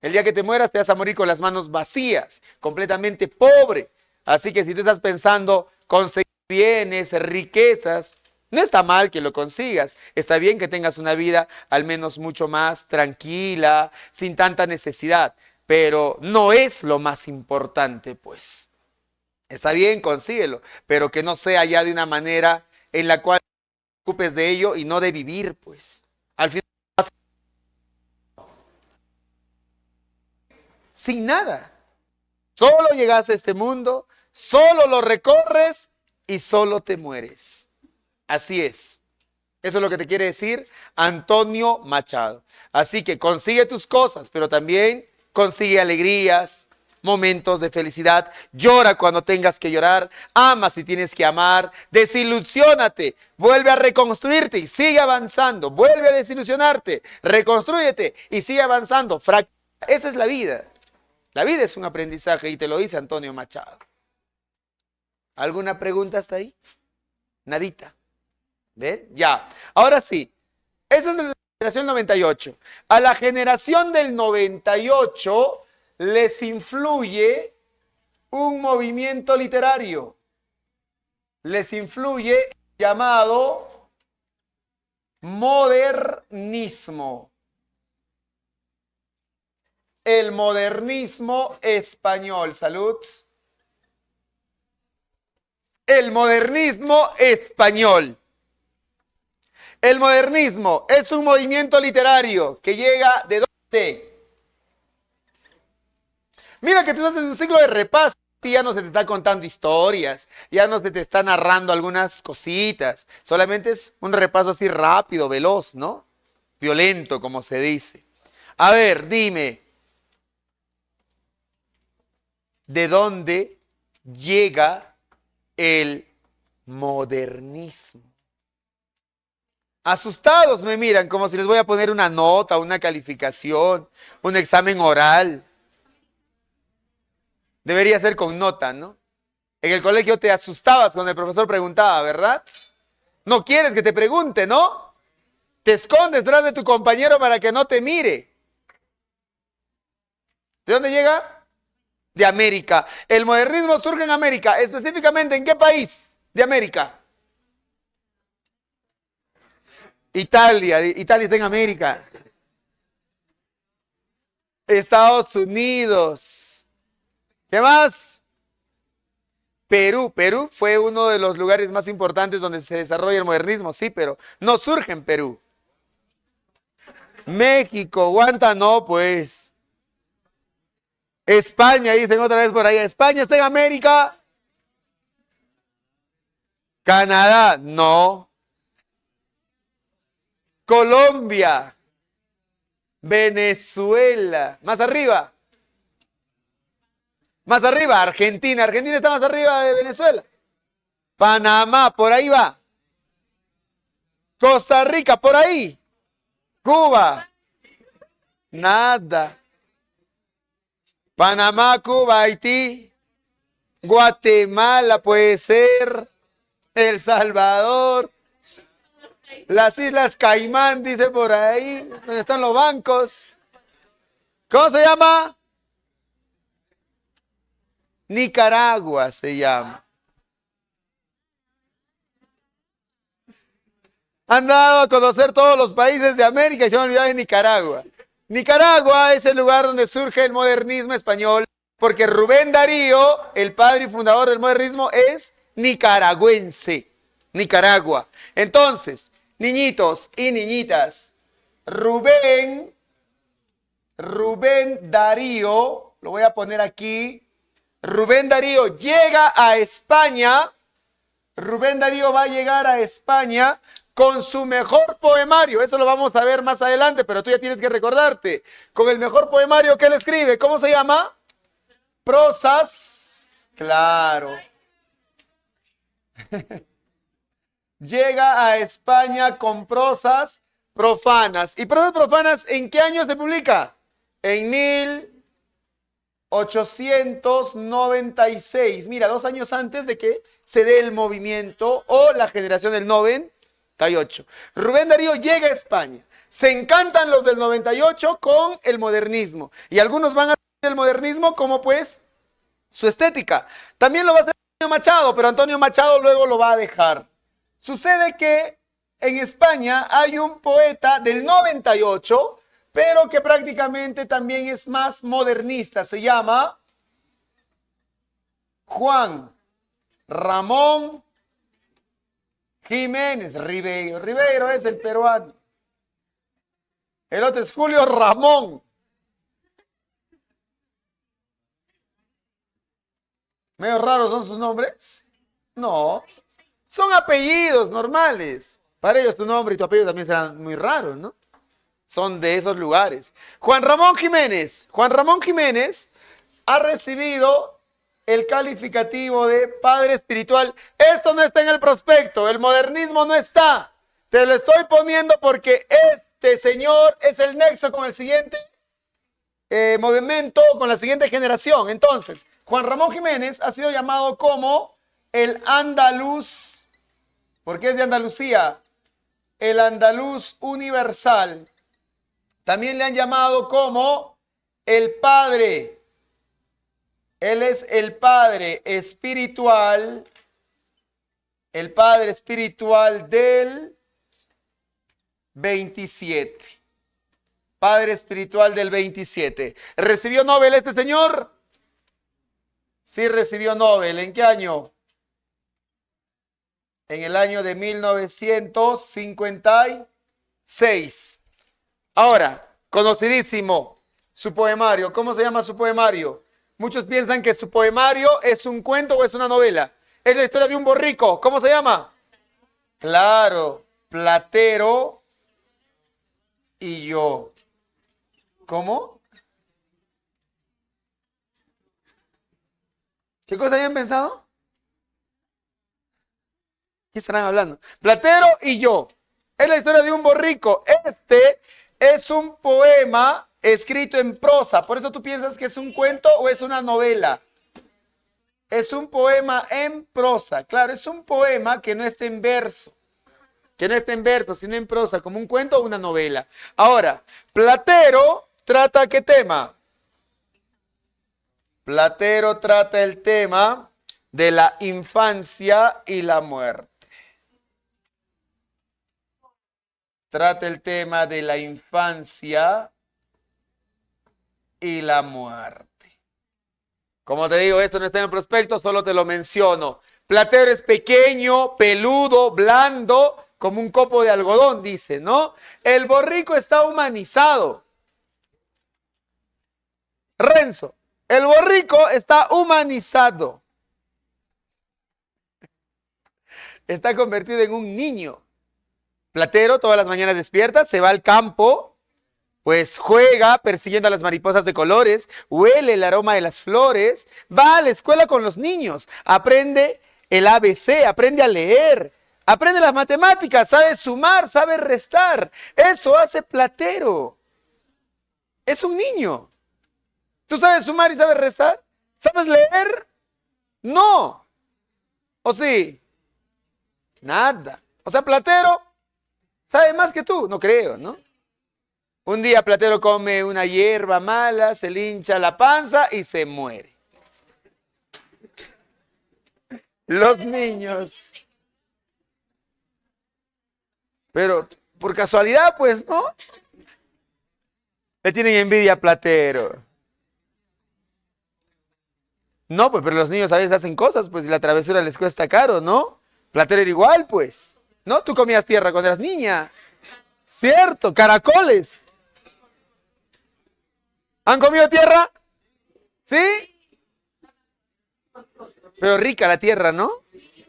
El día que te mueras te vas a morir con las manos vacías, completamente pobre. Así que si tú estás pensando conseguir bienes, riquezas, no está mal que lo consigas. Está bien que tengas una vida al menos mucho más tranquila, sin tanta necesidad. Pero no es lo más importante, pues. Está bien, consíguelo, pero que no sea ya de una manera en la cual te ocupes de ello y no de vivir, pues. Al final vas sin nada. Solo llegas a este mundo, solo lo recorres y solo te mueres. Así es. Eso es lo que te quiere decir Antonio Machado. Así que consigue tus cosas, pero también consigue alegrías, momentos de felicidad. Llora cuando tengas que llorar. Ama si tienes que amar. Desilusiónate. Vuelve a reconstruirte y sigue avanzando. Vuelve a desilusionarte. Reconstrúyete y sigue avanzando. Esa es la vida. La vida es un aprendizaje y te lo dice Antonio Machado. ¿Alguna pregunta hasta ahí? Nadita. ¿Ven? Ya. Ahora sí. Ese es el generación del 98. A la generación del 98 les influye un movimiento literario. Les influye llamado modernismo. El modernismo español. Salud. El modernismo español. El modernismo es un movimiento literario que llega ¿de dónde? Mira que tú estás en un ciclo de repaso. Ya no se te está contando historias, ya no se te está narrando algunas cositas. Solamente es un repaso así rápido, veloz, ¿no? Violento, como se dice. A ver, dime. ¿De dónde llega el modernismo? Asustados me miran como si les voy a poner una nota, una calificación, un examen oral. Debería ser con nota, ¿no? En el colegio te asustabas cuando el profesor preguntaba, ¿verdad? No quieres que te pregunte, ¿no? Te escondes detrás de tu compañero para que no te mire. ¿De dónde llega? De América. El modernismo surge en América. ¿Específicamente en qué país de América? Italia. Italia está en América. Estados Unidos. ¿Qué más? Perú. Perú fue uno de los lugares más importantes donde se desarrolla el modernismo, sí, pero no surge en Perú. México, Guanta, no, pues. España, dicen otra vez por ahí. España está en América. Canadá, no. Colombia. Venezuela. Más arriba. Más arriba, Argentina. Argentina está más arriba de Venezuela. Panamá, por ahí va. Costa Rica, por ahí. Cuba. Nada. Panamá, Cuba, Haití. Guatemala puede ser. El Salvador. Las Islas Caimán, dice por ahí. Donde están los bancos. ¿Cómo se llama? Nicaragua se llama. Han dado a conocer todos los países de América y se han olvidado de Nicaragua. Nicaragua es el lugar donde surge el modernismo español, porque Rubén Darío, el padre y fundador del modernismo, es nicaragüense. Nicaragua. Entonces, niñitos y niñitas, Rubén Darío, lo voy a poner aquí. Rubén Darío llega a España. Rubén Darío va a llegar a España con su mejor poemario. Eso lo vamos a ver más adelante, pero tú ya tienes que recordarte. Con el mejor poemario que él escribe. ¿Cómo se llama? Prosas. Claro. Llega a España con prosas profanas. ¿Y prosas profanas en qué año se publica? En 1896. Mira, 2 años antes de que se dé el movimiento o la generación del 98. Rubén Darío llega a España. Se encantan los del 98 con el modernismo. Y algunos van a tener el modernismo como pues su estética. También lo va a hacer Antonio Machado, pero Antonio Machado luego lo va a dejar. Sucede que en España hay un poeta del 98, pero que prácticamente también es más modernista. Se llama Juan Ramón Jiménez Ribeiro. Ribeiro es el peruano. El otro es Julio Ramón. ¿Medio raros son sus nombres? No, son apellidos normales. Para ellos tu nombre y tu apellido también serán muy raros, ¿no? Son de esos lugares. Juan Ramón Jiménez. Juan Ramón Jiménez ha recibido el calificativo de padre espiritual. Esto no está en el prospecto. El modernismo no está. Te lo estoy poniendo porque este señor es el nexo con el siguiente movimiento, con la siguiente generación. Entonces, Juan Ramón Jiménez ha sido llamado como el andaluz. ¿Por qué es de Andalucía? el andaluz universal. También le han llamado como el Padre. Él es el Padre espiritual del 27. Padre espiritual del 27. ¿Recibió Nobel este señor? Sí, recibió Nobel. ¿En qué año? En el año de 1956. Ahora, conocidísimo su poemario. ¿Cómo se llama su poemario? Muchos piensan que su poemario es un cuento o es una novela. Es la historia de un borrico. ¿Cómo se llama? Claro, Platero y yo. ¿Cómo? ¿Qué cosa habían pensado? ¿Qué estarán hablando? Platero y yo. Es la historia de un borrico. Este es un poema escrito en prosa. Por eso tú piensas que es un cuento o es una novela. Es un poema en prosa. Claro, es un poema que no está en verso. Que no está en verso, sino en prosa, como un cuento o una novela. Ahora, Platero trata ¿qué tema? Platero trata el tema de la infancia y la muerte. Trata el tema de la infancia y la muerte. Como te digo, esto no está en el prospecto, solo te lo menciono. Platero es pequeño, peludo, blando, como un copo de algodón, dice, ¿no? El borrico está humanizado. Renzo, el borrico está humanizado. Está convertido en un niño. Platero todas las mañanas despierta, se va al campo, pues juega persiguiendo a las mariposas de colores, huele el aroma de las flores, va a la escuela con los niños, aprende el ABC, aprende a leer, aprende las matemáticas, sabe sumar, sabe restar. Eso hace Platero. Es un niño. ¿Tú sabes sumar y sabes restar? ¿Sabes leer? No. ¿O sí? Nada. O sea, Platero sabe más que tú. No creo, ¿no? Un día Platero come una hierba mala, se le hincha la panza y se muere. Los niños. Pero por casualidad, pues, ¿no? Le tienen envidia a Platero. No, pues, pero los niños a veces hacen cosas, pues, y la travesura les cuesta caro, ¿no? Platero era igual, pues. ¿No? Tú comías tierra cuando eras niña. Cierto, caracoles. ¿Han comido tierra? ¿Sí? Pero rica la tierra, ¿no?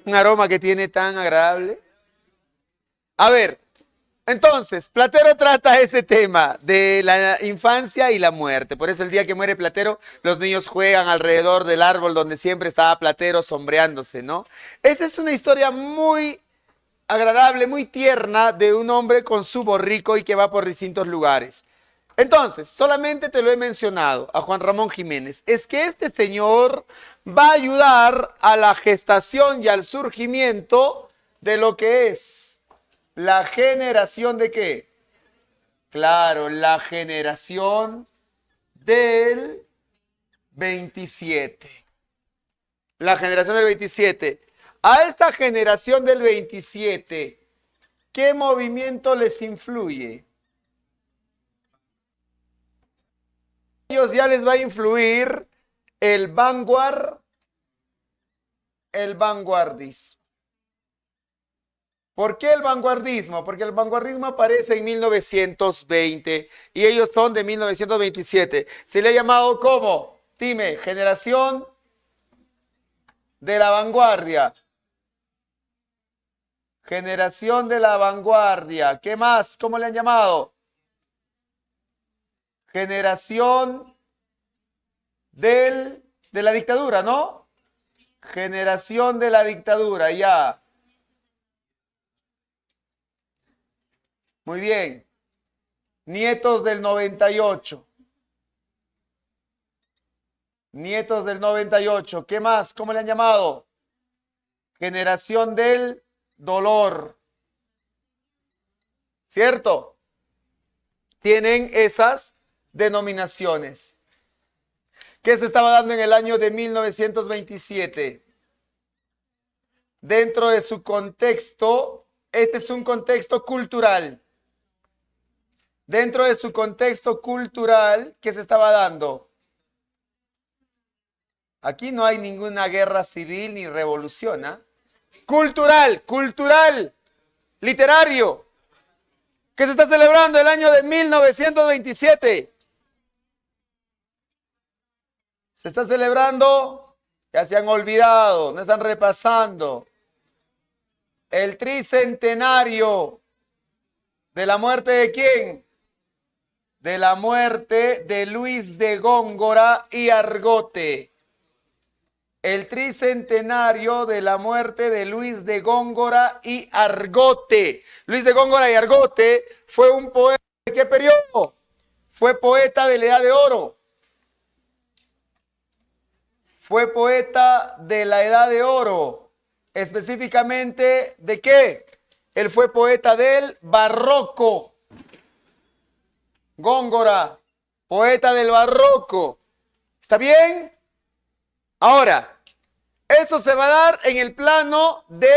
Un aroma que tiene tan agradable. A ver, entonces, Platero trata ese tema de la infancia y la muerte. Por eso el día que muere Platero, los niños juegan alrededor del árbol donde siempre estaba Platero sombreándose, ¿no? Esa es una historia muy agradable, muy tierna de un hombre con su borrico y que va por distintos lugares. Entonces, solamente te lo he mencionado a Juan Ramón Jiménez. Es que este señor va a ayudar a la gestación y al surgimiento de lo que es la generación de ¿qué? Claro, la generación del 27. La generación del 27. A esta generación del 27, ¿qué movimiento les influye? A ellos ya les va a influir el vanguardismo. ¿Por qué el vanguardismo? Porque el vanguardismo aparece en 1920 y ellos son de 1927. Se le ha llamado ¿cómo? Dime, generación de la vanguardia. Generación de la vanguardia. ¿Qué más? ¿Cómo le han llamado? Generación de la dictadura, ¿no? Generación de la dictadura, ya. Muy bien. Nietos del 98. Nietos del 98. ¿Qué más? ¿Cómo le han llamado? Generación del dolor. ¿cierto? Tienen esas denominaciones. ¿Qué se estaba dando en el año de 1927? Dentro de su contexto, este es un contexto cultural. Dentro de su contexto cultural, ¿qué se estaba dando? Aquí no hay ninguna guerra civil ni revolución, ¿ah? Cultural, literario, que se está celebrando el año de 1927. Se está celebrando, ya se han olvidado, no están repasando, el tricentenario de la muerte de ¿quién? De la muerte de Luis de Góngora y Argote. El tricentenario de la muerte de Luis de Góngora y Argote. Luis de Góngora y Argote fue un poeta ¿de qué periodo? Fue poeta de la Edad de Oro. Fue poeta de la Edad de Oro. Específicamente, ¿de qué? Él fue poeta del barroco. Góngora, poeta del barroco. ¿Está bien? Ahora, eso se va a dar en el plano de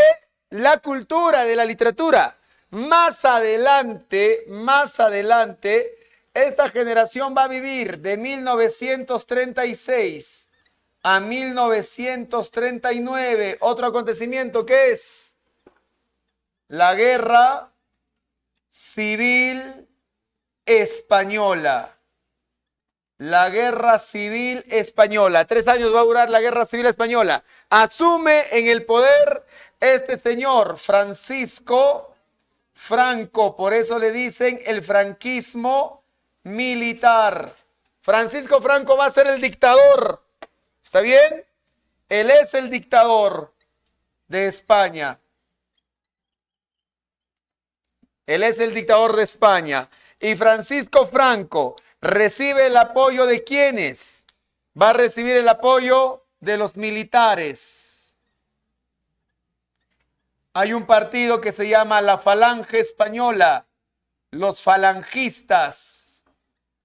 la cultura, de la literatura. Más adelante, esta generación va a vivir de 1936 a 1939. Otro acontecimiento que es la Guerra Civil Española. La Guerra Civil Española. 3 años va a durar la Guerra Civil Española. Asume en el poder este señor Francisco Franco. Por eso le dicen el franquismo militar. Francisco Franco va a ser el dictador. ¿Está bien? Él es el dictador de España. Él es el dictador de España. Y Francisco Franco recibe el apoyo de ¿quiénes? Va a recibir el apoyo de los militares. Hay un partido que se llama la Falange Española, los falangistas.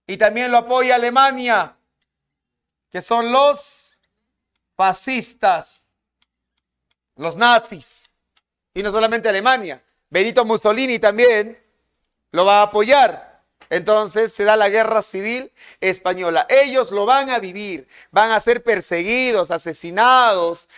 Y también lo apoya Alemania, que son los fascistas, los nazis. Y no solamente Alemania, Benito Mussolini también lo va a apoyar. Entonces se da la Guerra Civil Española. Ellos lo van a vivir, van a ser perseguidos, asesinados,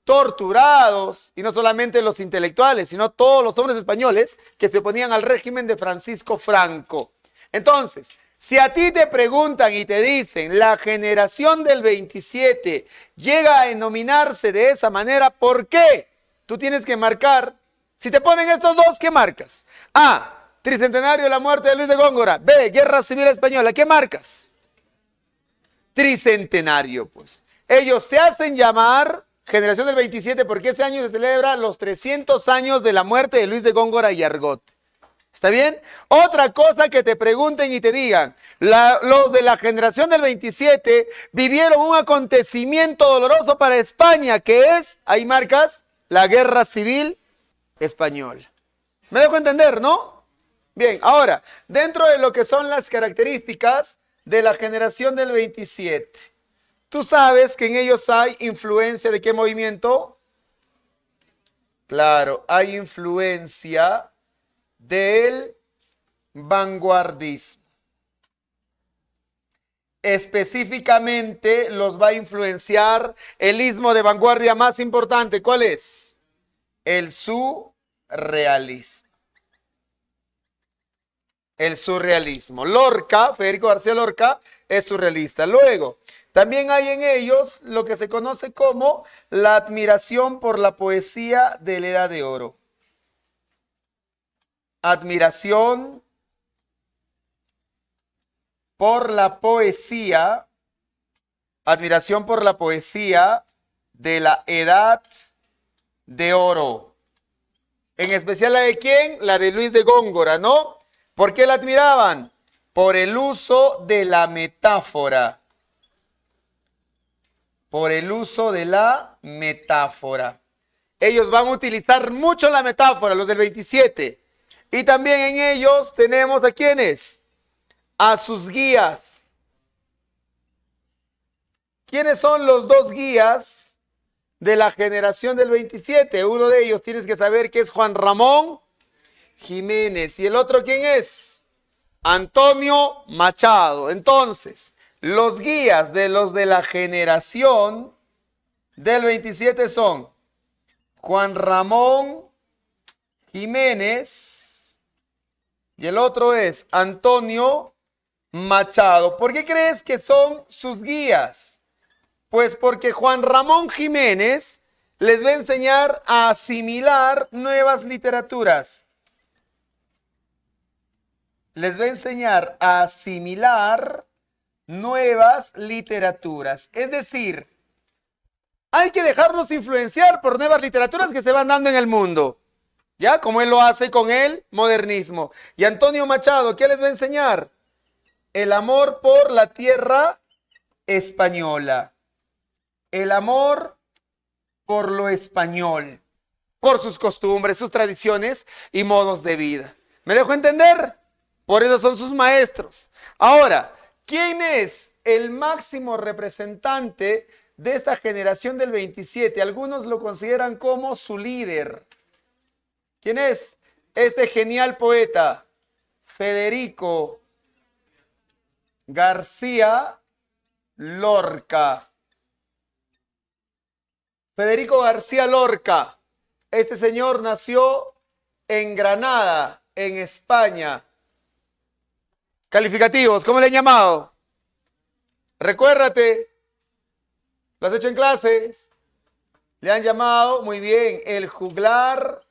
torturados, y no solamente los intelectuales, sino todos los hombres españoles que se oponían al régimen de Francisco Franco. Entonces, si a ti te preguntan y te dicen la generación del 27 llega a denominarse de esa manera, ¿por qué? Tú tienes que marcar, si te ponen estos dos, ¿qué marcas? A, tricentenario de la muerte de Luis de Góngora. B, Guerra Civil Española. ¿Qué marcas? Tricentenario, pues. Ellos se hacen llamar generación del 27 porque ese año se celebra los 300 años de la muerte de Luis de Góngora y Argote. ¿Está bien? Otra cosa que te pregunten y te digan, los de la generación del 27 vivieron un acontecimiento doloroso para España, que es, ahí marcas, la Guerra Civil Española. ¿Me dejo entender, no? Bien, ahora, dentro de lo que son las características de la generación del 27, tú sabes que en ellos hay influencia de ¿qué movimiento? Claro, hay influencia del vanguardismo. Específicamente los va a influenciar el istmo de vanguardia más importante. ¿Cuál es? El surrealismo. El surrealismo. Lorca, Federico García Lorca, es surrealista. Luego, también hay en ellos lo que se conoce como la admiración por la poesía de la Edad de Oro. Admiración por la poesía, admiración por la poesía de la Edad de Oro. En especial la de ¿quién? La de Luis de Góngora, ¿no? ¿Por qué la admiraban? Por el uso de la metáfora. Por el uso de la metáfora. Ellos van a utilizar mucho la metáfora, los del 27. Y también en ellos tenemos ¿a quiénes? A sus guías. ¿Quiénes son los dos guías de la generación del 27? Uno de ellos tienes que saber que es Juan Ramón Jiménez. ¿Y el otro quién es? Antonio Machado. Entonces, los guías de los de la generación del 27 son Juan Ramón Jiménez y el otro es Antonio Machado. ¿Por qué crees que son sus guías? Pues porque Juan Ramón Jiménez les va a enseñar a asimilar nuevas literaturas. Les va a enseñar a asimilar nuevas literaturas. Es decir, hay que dejarnos influenciar por nuevas literaturas que se van dando en el mundo. ¿Ya? Como él lo hace con el modernismo. Y Antonio Machado, ¿qué les va a enseñar? El amor por la tierra española. El amor por lo español. Por sus costumbres, sus tradiciones y modos de vida. ¿Me dejo entender? Por eso son sus maestros. Ahora, ¿quién es el máximo representante de esta generación del 27? Algunos lo consideran como su líder. ¿Quién es? Este genial poeta, Federico García Lorca. Federico García Lorca. Este señor nació en Granada, en España. Calificativos, ¿cómo le han llamado? Recuérdate, ¿lo has hecho en clases? Le han llamado, muy bien, el juglar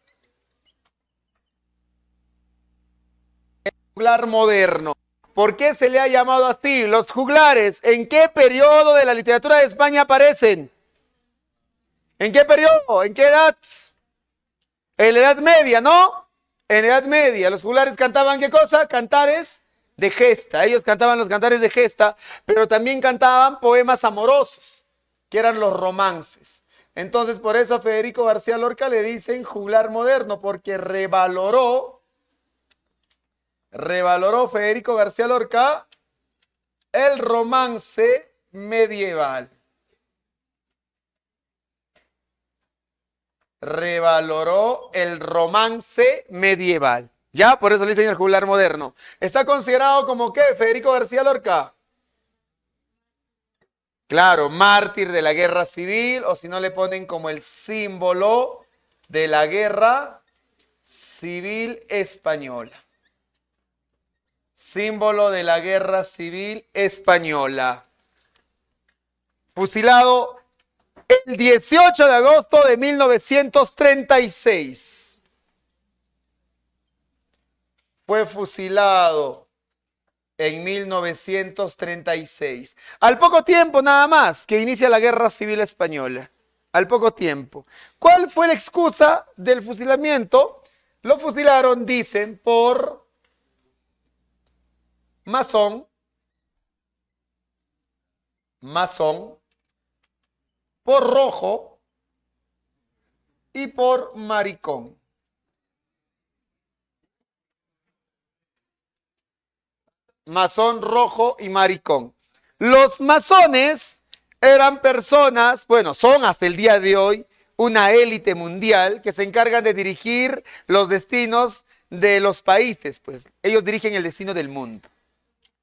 moderno. ¿Por qué se le ha llamado así? Los juglares, ¿en qué periodo de la literatura de España aparecen? ¿En qué periodo? ¿En qué edad? En la Edad Media, ¿no? En la Edad Media, los juglares cantaban ¿qué cosa? Cantares de gesta. Ellos cantaban los cantares de gesta, pero también cantaban poemas amorosos, que eran los romances. Entonces, por eso a Federico García Lorca le dicen juglar moderno, porque revaloró Federico García Lorca el romance medieval. Revaloró el romance medieval. Ya, por eso le dicen el juglar moderno. ¿Está considerado como qué, Federico García Lorca? Claro, mártir de la guerra civil, o si no le ponen como el símbolo de la guerra civil española. Símbolo de la guerra civil española. Fusilado el 18 de agosto de 1936. Fue fusilado en 1936. Al poco tiempo nada más que inicia la Guerra Civil Española. Al poco tiempo. ¿Cuál fue la excusa del fusilamiento? Lo fusilaron, dicen, por masón, por rojo y por maricón. Masón, rojo y maricón. Los masones eran personas, bueno, son hasta el día de hoy una élite mundial que se encargan de dirigir los destinos de los países, pues ellos dirigen el destino del mundo.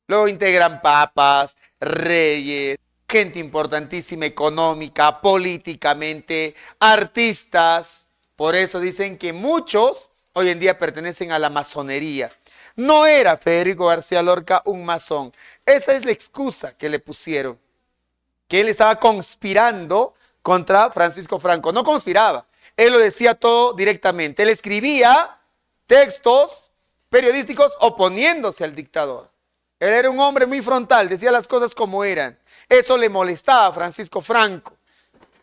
Luego integran papas, reyes, gente importantísima económica, políticamente, artistas. Por eso dicen que muchos hoy en día pertenecen a la masonería. No era Federico García Lorca un masón. Esa es la excusa que le pusieron. Que él estaba conspirando contra Francisco Franco. No conspiraba. Él lo decía todo directamente. Él escribía textos periodísticos oponiéndose al dictador. Él era un hombre muy frontal. Decía las cosas como eran. Eso le molestaba a Francisco Franco.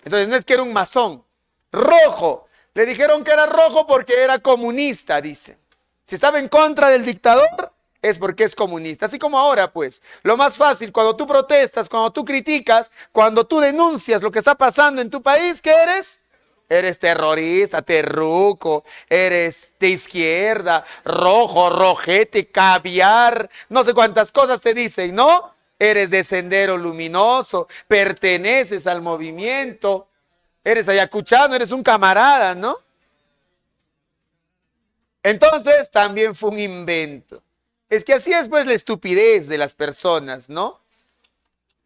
Entonces no es que era un masón. Rojo. Le dijeron que era rojo porque era comunista, dicen. Si estaba en contra del dictador, es porque es comunista. Así como ahora, pues, lo más fácil, cuando tú protestas, cuando tú criticas, cuando tú denuncias lo que está pasando en tu país, ¿qué eres? Eres terrorista, terruco, eres de izquierda, rojo, rojete, caviar, no sé cuántas cosas te dicen, ¿no? Eres de Sendero Luminoso, perteneces al movimiento, eres ayacuchano, eres un camarada, ¿no? Entonces también fue un invento. Es que así es pues la estupidez de las personas, ¿no?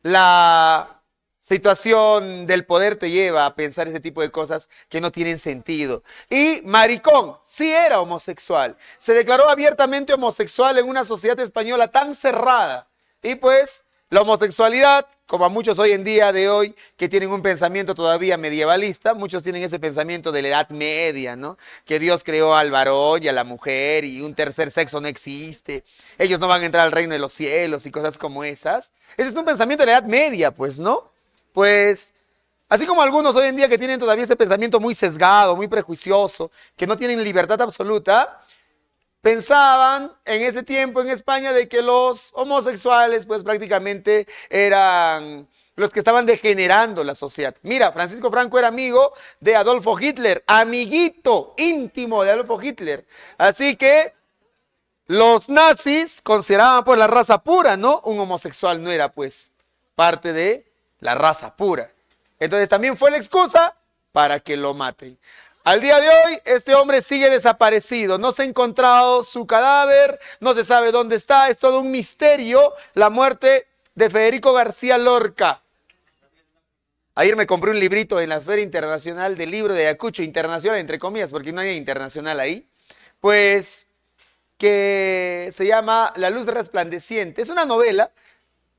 La situación del poder te lleva a pensar ese tipo de cosas que no tienen sentido. Y maricón, sí era homosexual. Se declaró abiertamente homosexual en una sociedad española tan cerrada. Y pues la homosexualidad, como a muchos hoy en día de hoy que tienen un pensamiento todavía medievalista, muchos tienen ese pensamiento de la Edad Media, ¿no? Que Dios creó al varón y a la mujer y un tercer sexo no existe. Ellos no van a entrar al reino de los cielos y cosas como esas. Ese es un pensamiento de la Edad Media, pues, ¿no? Pues, así como algunos hoy en día que tienen todavía ese pensamiento muy sesgado, muy prejuicioso, que no tienen libertad absoluta, pensaban en ese tiempo en España de que los homosexuales pues prácticamente eran los que estaban degenerando la sociedad. Mira, Francisco Franco era amigo de Adolfo Hitler, amiguito íntimo de Adolfo Hitler. Así que los nazis consideraban pues la raza pura, ¿no? Un homosexual no era pues parte de la raza pura. Entonces también fue la excusa para que lo maten. Al día de hoy, este hombre sigue desaparecido. No se ha encontrado su cadáver, no se sabe dónde está. Es todo un misterio la muerte de Federico García Lorca. Ayer me compré un librito en la Feria Internacional del Libro de Ayacucho, internacional entre comillas, porque no hay internacional ahí. Pues que se llama La luz resplandeciente. Es una novela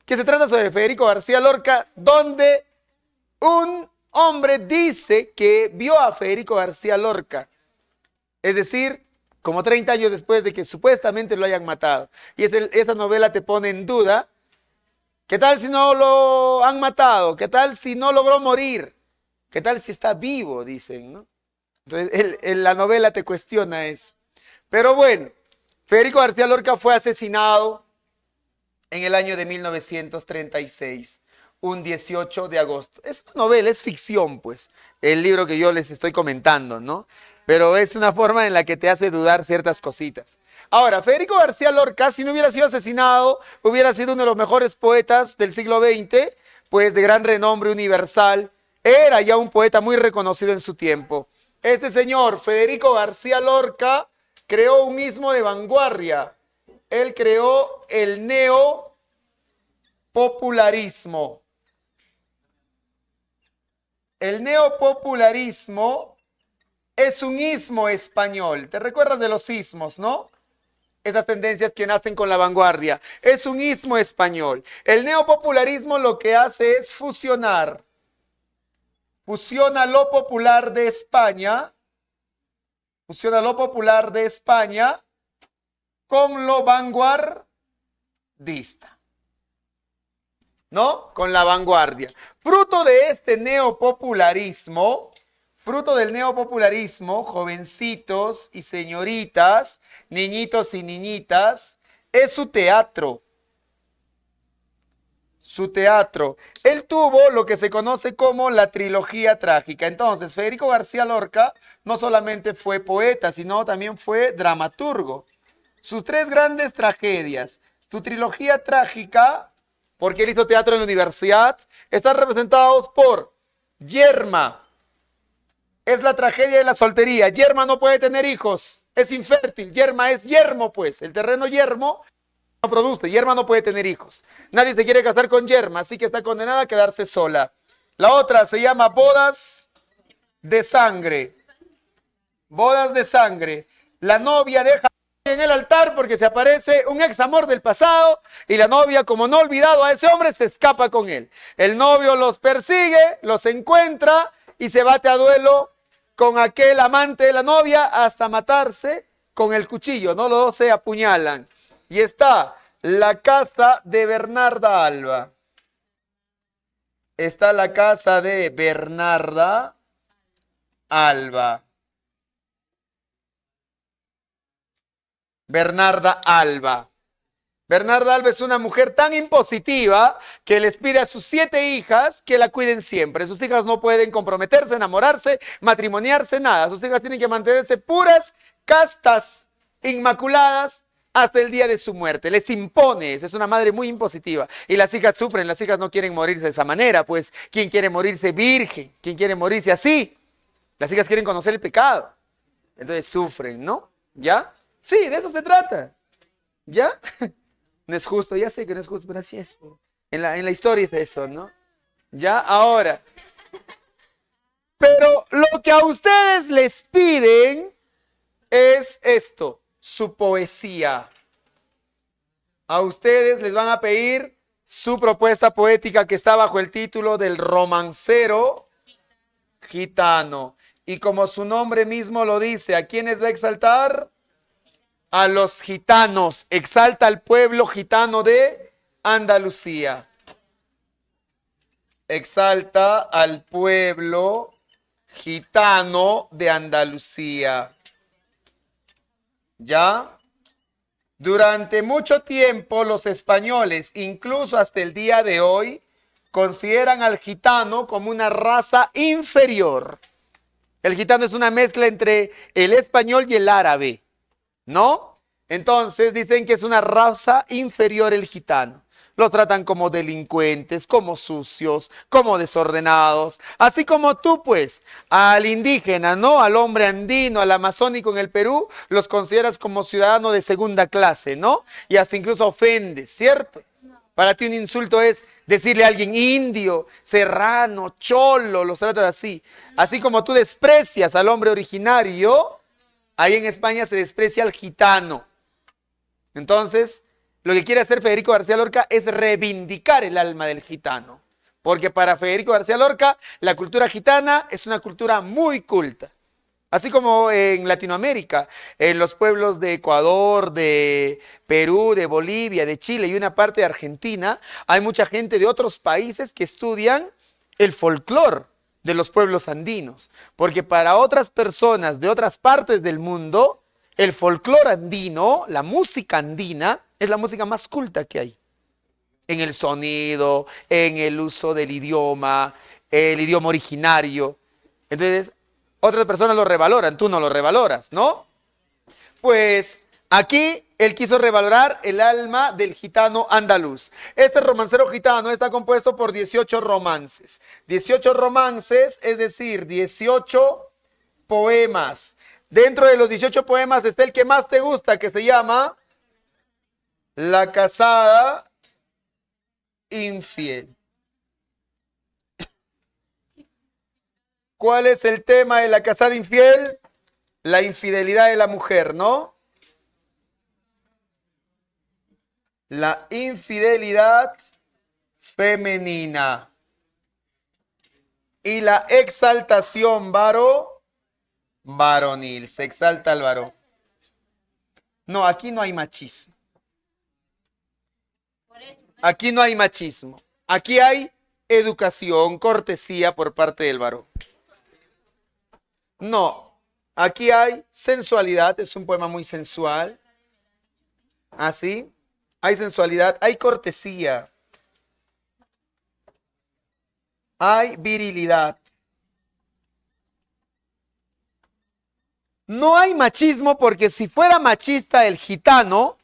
que se trata sobre Federico García Lorca, donde un hombre dice que vio a Federico García Lorca, es decir, como 30 años después de que supuestamente lo hayan matado. Y esa novela te pone en duda, ¿qué tal si no lo han matado? ¿Qué tal si no logró morir? ¿Qué tal si está vivo? Dicen, ¿no? Entonces, la novela te cuestiona eso. Pero bueno, Federico García Lorca fue asesinado en el año de 1936. Un 18 de agosto. Es una novela, es ficción, pues, el libro que yo les estoy comentando, ¿no? Pero es una forma en la que te hace dudar ciertas cositas. Ahora, Federico García Lorca, si no hubiera sido asesinado, hubiera sido uno de los mejores poetas del siglo XX, pues de gran renombre universal. Era ya un poeta muy reconocido en su tiempo. Este señor, Federico García Lorca, creó un ismo de vanguardia. Él creó el neopopularismo. El neopopularismo es un ismo español. ¿Te recuerdas de los ismos, no? Esas tendencias que nacen con la vanguardia. Es un ismo español. El neopopularismo lo que hace es fusionar. Fusiona lo popular de España. Fusiona lo popular de España con lo vanguardista. ¿No? Con la vanguardia. Fruto de este neopopularismo, fruto del neopopularismo, jovencitos y señoritas, niñitos y niñitas, es su teatro. Su teatro. Él tuvo lo que se conoce como la trilogía trágica. Entonces, Federico García Lorca no solamente fue poeta, sino también fue dramaturgo. Sus tres grandes tragedias, su trilogía trágica, porque él hizo teatro en la universidad, están representados por Yerma. Es la tragedia de la soltería. Yerma no puede tener hijos, es infértil. Yerma es yermo, pues. El terreno yermo no produce. Yerma no puede tener hijos. Nadie se quiere casar con Yerma, así que está condenada a quedarse sola. La otra se llama Bodas de Sangre. Bodas de Sangre. La novia deja en el altar porque se aparece un ex amor del pasado y la novia, como no ha olvidado a ese hombre, se escapa con él. El novio los persigue, los encuentra y se bate a duelo con aquel amante de la novia hasta matarse con el cuchillo, ¿no? Los dos se apuñalan. Y está la casa de Bernarda Alba. Está la casa de Bernarda Alba. Bernarda Alba. Bernarda Alba es una mujer tan impositiva que les pide a sus 7 hijas que la cuiden siempre. Sus hijas no pueden comprometerse, enamorarse, matrimoniarse, nada. Sus hijas tienen que mantenerse puras, castas, inmaculadas, hasta el día de su muerte. Les impone eso, es una madre muy impositiva. Y las hijas sufren, las hijas no quieren morirse de esa manera, pues ¿quién quiere morirse virgen? ¿Quién quiere morirse así? Las hijas quieren conocer el pecado. Entonces sufren, ¿no? ¿Ya? Sí, de eso se trata. ¿Ya? No es justo, ya sé que no es justo, pero así es. En la historia es eso, ¿no? Ya, ahora. Pero lo que a ustedes les piden es esto, su poesía. A ustedes les van a pedir su propuesta poética que está bajo el título del romancero gitano. Y como su nombre mismo lo dice, ¿a quiénes va a exaltar? A los gitanos. Exalta al pueblo gitano de Andalucía. Exalta al pueblo gitano de Andalucía. ¿Ya? Durante mucho tiempo los españoles, incluso hasta el día de hoy, consideran al gitano como una raza inferior. El gitano es una mezcla entre el español y el árabe, ¿no? Entonces dicen que es una raza inferior el gitano. Los tratan como delincuentes, como sucios, como desordenados. Así como tú, pues, al indígena, ¿no? Al hombre andino, al amazónico en el Perú, los consideras como ciudadano de segunda clase, ¿no? Y hasta incluso ofendes, ¿cierto? Para ti un insulto es decirle a alguien indio, serrano, cholo, los tratas así. Así como tú desprecias al hombre originario, ahí en España se desprecia al gitano. Entonces, lo que quiere hacer Federico García Lorca es reivindicar el alma del gitano. Porque para Federico García Lorca, la cultura gitana es una cultura muy culta. Así como en Latinoamérica, en los pueblos de Ecuador, de Perú, de Bolivia, de Chile y una parte de Argentina, hay mucha gente de otros países que estudian el folclore de los pueblos andinos. Porque para otras personas de otras partes del mundo, el folclore andino, la música andina, es la música más culta que hay. En el sonido, en el uso del idioma, el idioma originario. Entonces, otras personas lo revaloran, tú no lo revaloras, ¿no? Pues aquí él quiso revalorar el alma del gitano andaluz. Este romancero gitano está compuesto por 18 romances. 18 romances, es decir, 18 poemas. Dentro de los 18 poemas está el que más te gusta, que se llama La casada infiel. ¿Cuál es el tema de la casada infiel? La infidelidad de la mujer, ¿no? La infidelidad femenina. Y la exaltación varonil. Se exalta al varón. No, aquí no hay machismo. Aquí no hay machismo. Aquí hay educación, cortesía por parte del varón. No, aquí hay sensualidad, es un poema muy sensual. Así, hay sensualidad, hay cortesía, hay virilidad. No hay machismo porque si fuera machista el gitano,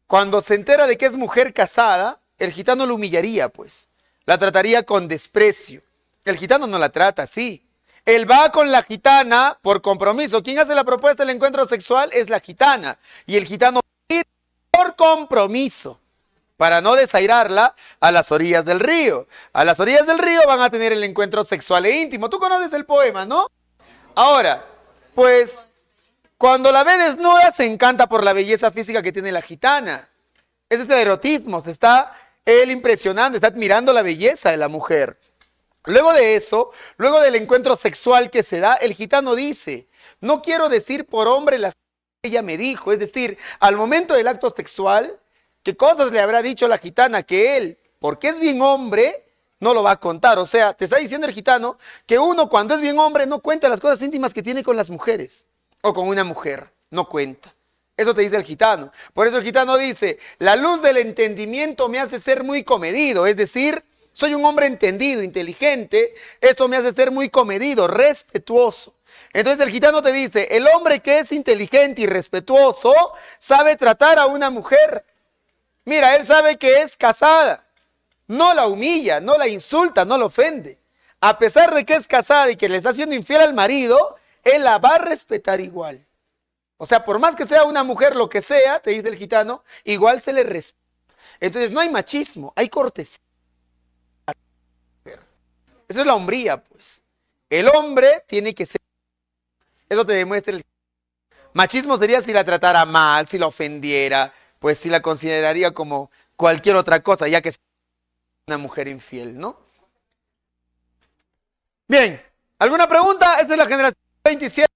cuando se entera de que es mujer casada, el gitano lo humillaría, pues. La trataría con desprecio. El gitano no la trata así. Él va con la gitana por compromiso. ¿Quién hace la propuesta del encuentro sexual? Es la gitana. Y el gitano por compromiso, para no desairarla a las orillas del río. A las orillas del río van a tener el encuentro sexual e íntimo. Tú conoces el poema, ¿no? Ahora, pues, cuando la ve desnuda se encanta por la belleza física que tiene la gitana. Es este erotismo, se está él impresionando, está admirando la belleza de la mujer. Luego de eso, luego del encuentro sexual que se da, el gitano dice, no quiero decir por hombre las cosas que ella me dijo, es decir, al momento del acto sexual, ¿qué cosas le habrá dicho la gitana que él, porque es bien hombre, no lo va a contar? O sea, te está diciendo el gitano que uno cuando es bien hombre no cuenta las cosas íntimas que tiene con las mujeres o con una mujer, no cuenta. Eso te dice el gitano. Por eso el gitano dice, la luz del entendimiento me hace ser muy comedido. Es decir, soy un hombre entendido, inteligente. Esto me hace ser muy comedido, respetuoso. Entonces el gitano te dice, el hombre que es inteligente y respetuoso sabe tratar a una mujer. Mira, él sabe que es casada. No la humilla, no la insulta, no la ofende. A pesar de que es casada y que le está haciendo infiel al marido, él la va a respetar igual. O sea, por más que sea una mujer, lo que sea, te dice el gitano, igual se le respeta. Entonces no hay machismo, hay cortesía. Eso es la hombría, pues. El hombre tiene que ser. Eso te demuestra el machismo sería si la tratara mal, si la ofendiera, pues si la consideraría como cualquier otra cosa, ya que es una mujer infiel, ¿no? Bien, ¿alguna pregunta? Esta es la generación 27,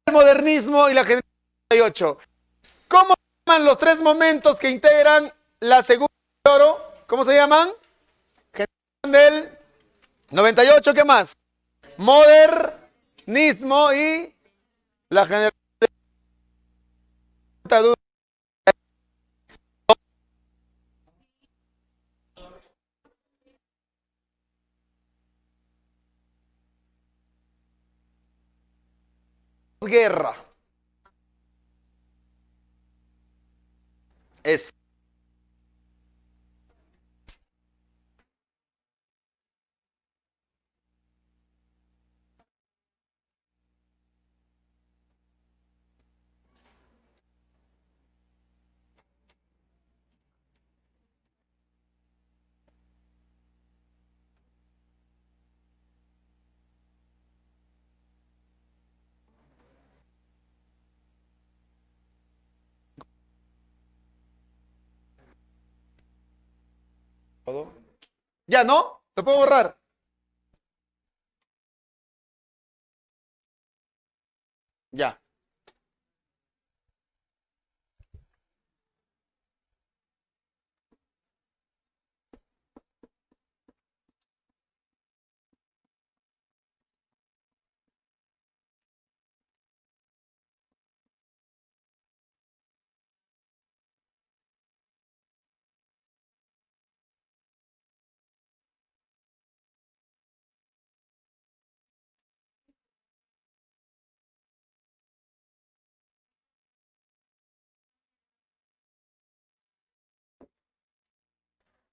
el modernismo y la generación 98. ¿Cómo se llaman los tres momentos que integran la segunda de oro? ¿Cómo se llaman? Generación del 98, ¿qué más? Modernismo y la generación de guerra. Eso. ¿Ya no? ¿Lo puedo borrar? Ya.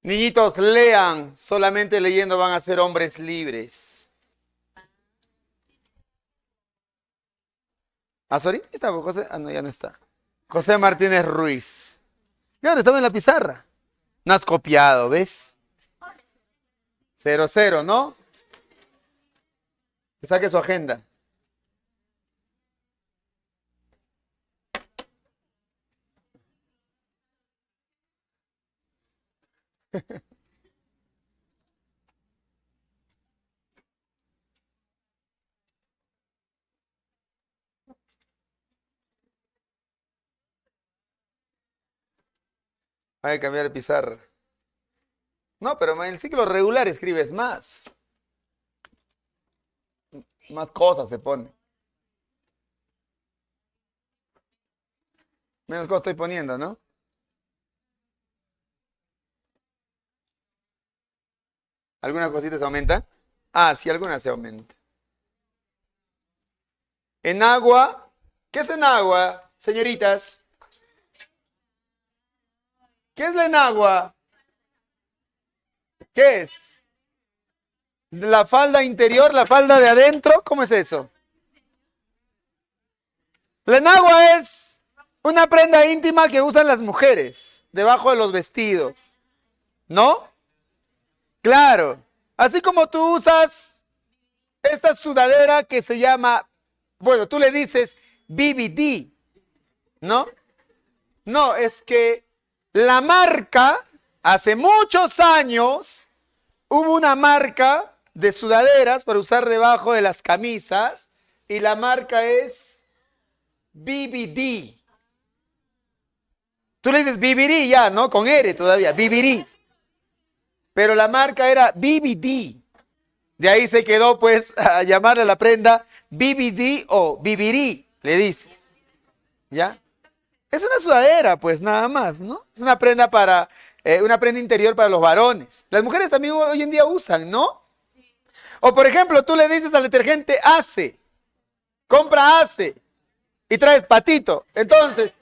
Niñitos, lean. Solamente leyendo van a ser hombres libres. ¿Ah, sorry? ¿Estaba José? Ah, no, ya no está. José Martínez Ruiz. Claro, estaba en la pizarra. No has copiado, ¿ves? 0-0, ¿no? Que saque su agenda. Hay que cambiar de pizarra. No, pero en el ciclo regular escribes más. Más cosas se pone. Menos cosas estoy poniendo, ¿no? ¿Alguna cosita se aumenta? Ah, sí, alguna se aumenta. En agua. ¿Qué es en agua, señoritas? ¿Qué es la enagua? ¿Qué es? ¿La falda interior, la falda de adentro? ¿Cómo es eso? La enagua es una prenda íntima que usan las mujeres debajo de los vestidos. ¿No? Claro. Así como tú usas esta sudadera que se llama, bueno, tú le dices BBD, ¿no? No, es que la marca, hace muchos años, hubo una marca de sudaderas para usar debajo de las camisas y la marca es BBD. Tú le dices BBD ya, ¿no? Con R todavía, BBD. Pero la marca era BBD. De ahí se quedó pues a llamarle a la prenda BBD o BBD, le dices. ¿Ya? Es una sudadera, pues nada más, ¿no? Es una prenda para, una prenda interior para los varones. Las mujeres también hoy en día usan, ¿no? O por ejemplo, tú le dices al detergente Ace, compra Ace y traes patito. Entonces,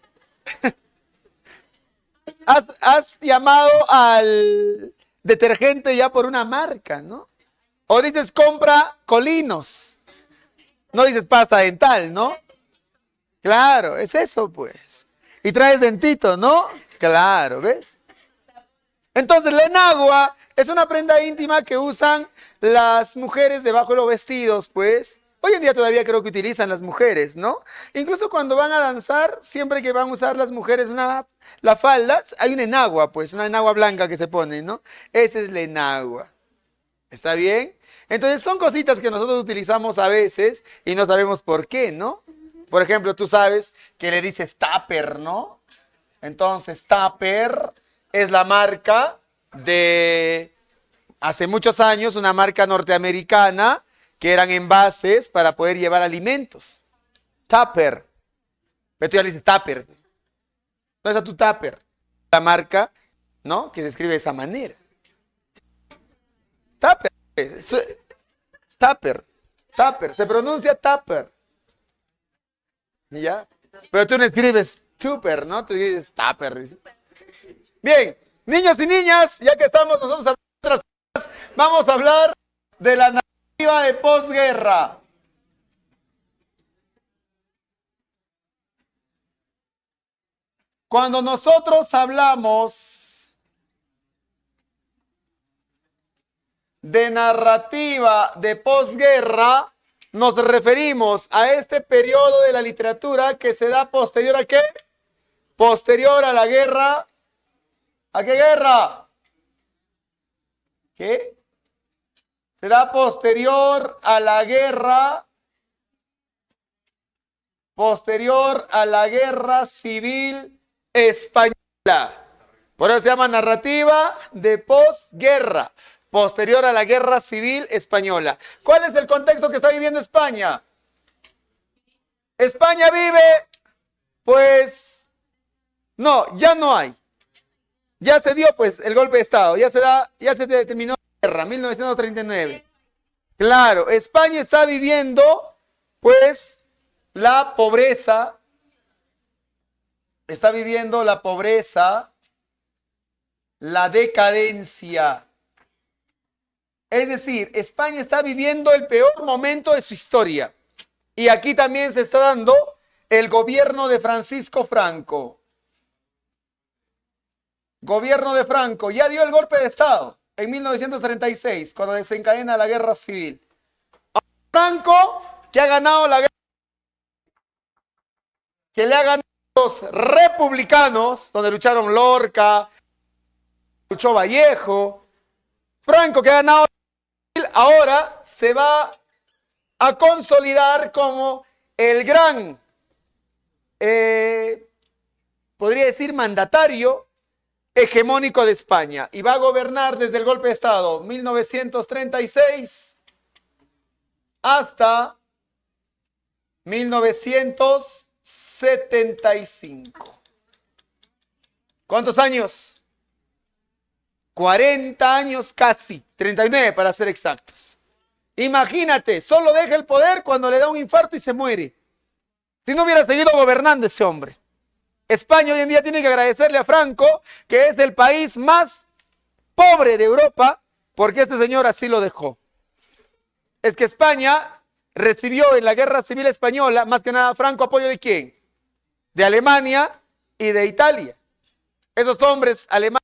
has llamado al detergente ya por una marca, ¿no? O dices compra Colinos. No dices pasta dental, ¿no? Claro, es eso pues. Y traes dentito, ¿no? Claro, ¿ves? Entonces la enagua es una prenda íntima que usan las mujeres debajo de los vestidos, pues. Hoy en día todavía creo que utilizan las mujeres, ¿no? Incluso cuando van a danzar, siempre que van a usar las mujeres la falda, hay una enagua, pues, una enagua blanca que se pone, ¿no? Esa es la enagua. ¿Está bien? Entonces son cositas que nosotros utilizamos a veces y no sabemos por qué, ¿no? Por ejemplo, tú sabes que le dices Tupper, ¿no? Entonces Tupper es la marca de hace muchos años, una marca norteamericana que eran envases para poder llevar alimentos. Tupper. Pero tú ya le dices Tupper. ¿Dónde está tu Tupper? La marca, ¿no? Que se escribe de esa manera. Tupper. Tupper. Tupper. Se pronuncia Tupper. ¿Ya? Pero tú no escribes Tupper, ¿no? Tú dices Tupper. Bien, niños y niñas, ya que estamos nosotros hablando de otras cosas, vamos a hablar de la narrativa de posguerra. Cuando nosotros hablamos de narrativa de posguerra, nos referimos a este periodo de la literatura que se da posterior ¿a qué? Posterior a la guerra. ¿A qué guerra? ¿Qué? Se da posterior a la guerra. Posterior a la guerra civil española. Por eso se llama narrativa de posguerra. Posterior a la guerra civil española. ¿Cuál es el contexto que está viviendo España? España vive, pues, no, ya no hay. Ya se dio, pues, el golpe de Estado. Ya se terminó la guerra, 1939. Claro, España está viviendo, pues, la pobreza. Está viviendo la pobreza, la decadencia. Es decir, España está viviendo el peor momento de su historia. Y aquí también se está dando el gobierno de Francisco Franco. Gobierno de Franco ya dio el golpe de Estado en 1936, cuando desencadena la guerra civil. Franco, que ha ganado la guerra, que le ha ganado a los republicanos, donde lucharon Lorca, luchó Vallejo. Franco, que ha ganado, ahora se va a consolidar como el gran, podría decir, mandatario hegemónico de España, y va a gobernar desde el golpe de Estado 1936 hasta 1975. ¿Cuántos años? 40 años casi, 39 para ser exactos. Imagínate, solo deja el poder cuando le da un infarto y se muere. Si no hubiera seguido gobernando ese hombre. España hoy en día tiene que agradecerle a Franco, que es el país más pobre de Europa, porque este señor así lo dejó. Es que España recibió en la guerra civil española, más que nada, Franco, apoyo ¿de quién? De Alemania y de Italia. Esos hombres alemanes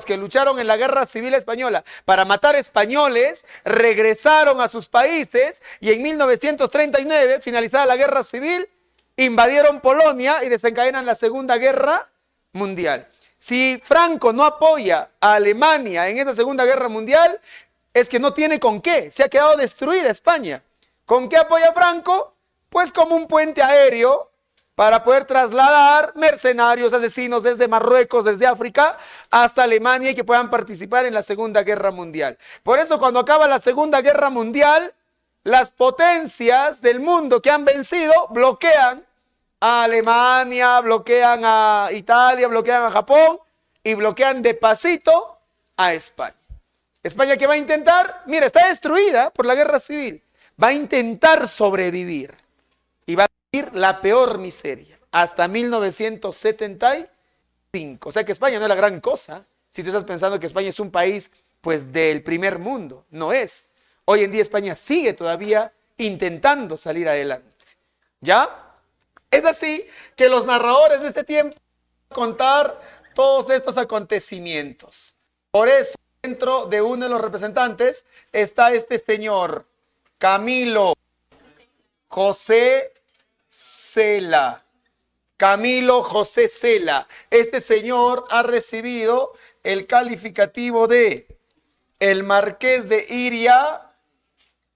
que lucharon en la guerra civil española para matar españoles, regresaron a sus países y en 1939, finalizada la guerra civil, invadieron Polonia y desencadenan la Segunda Guerra Mundial. Si Franco no apoya a Alemania en esa Segunda Guerra Mundial, es que no tiene con qué, se ha quedado destruida España. ¿Con qué apoya Franco? Pues como un puente aéreo para poder trasladar mercenarios, asesinos desde Marruecos, desde África, hasta Alemania y que puedan participar en la Segunda Guerra Mundial. Por eso cuando acaba la Segunda Guerra Mundial, las potencias del mundo que han vencido bloquean a Alemania, bloquean a Italia, bloquean a Japón y bloquean de pasito a España. España, ¿qué va a intentar? Mira, está destruida por la guerra civil. Va a intentar sobrevivir y va a vivir la peor miseria hasta 1975. O sea que España no es la gran cosa. Si tú estás pensando que España es un país pues del primer mundo, no es. Hoy en día España sigue todavía intentando salir adelante. ¿Ya? Es así que los narradores de este tiempo van a contar todos estos acontecimientos. Por eso, dentro de uno de los representantes está este señor, Camilo José Cela. Camilo José Cela. Este señor ha recibido el calificativo de el Marqués de Iria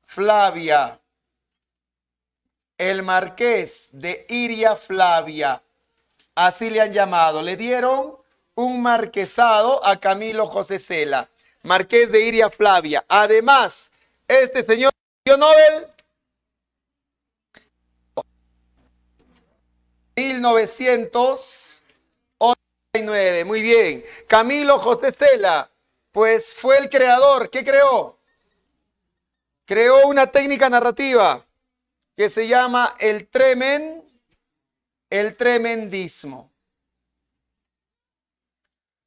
Flavia. El Marqués de Iria Flavia. Así le han llamado. Le dieron un marquesado a Camilo José Cela, Marqués de Iria Flavia. Además, este señor dio Nobel 1989. Muy bien. Camilo José Cela, pues fue el creador. ¿Qué creó? Creó una técnica narrativa que se llama el tremendismo.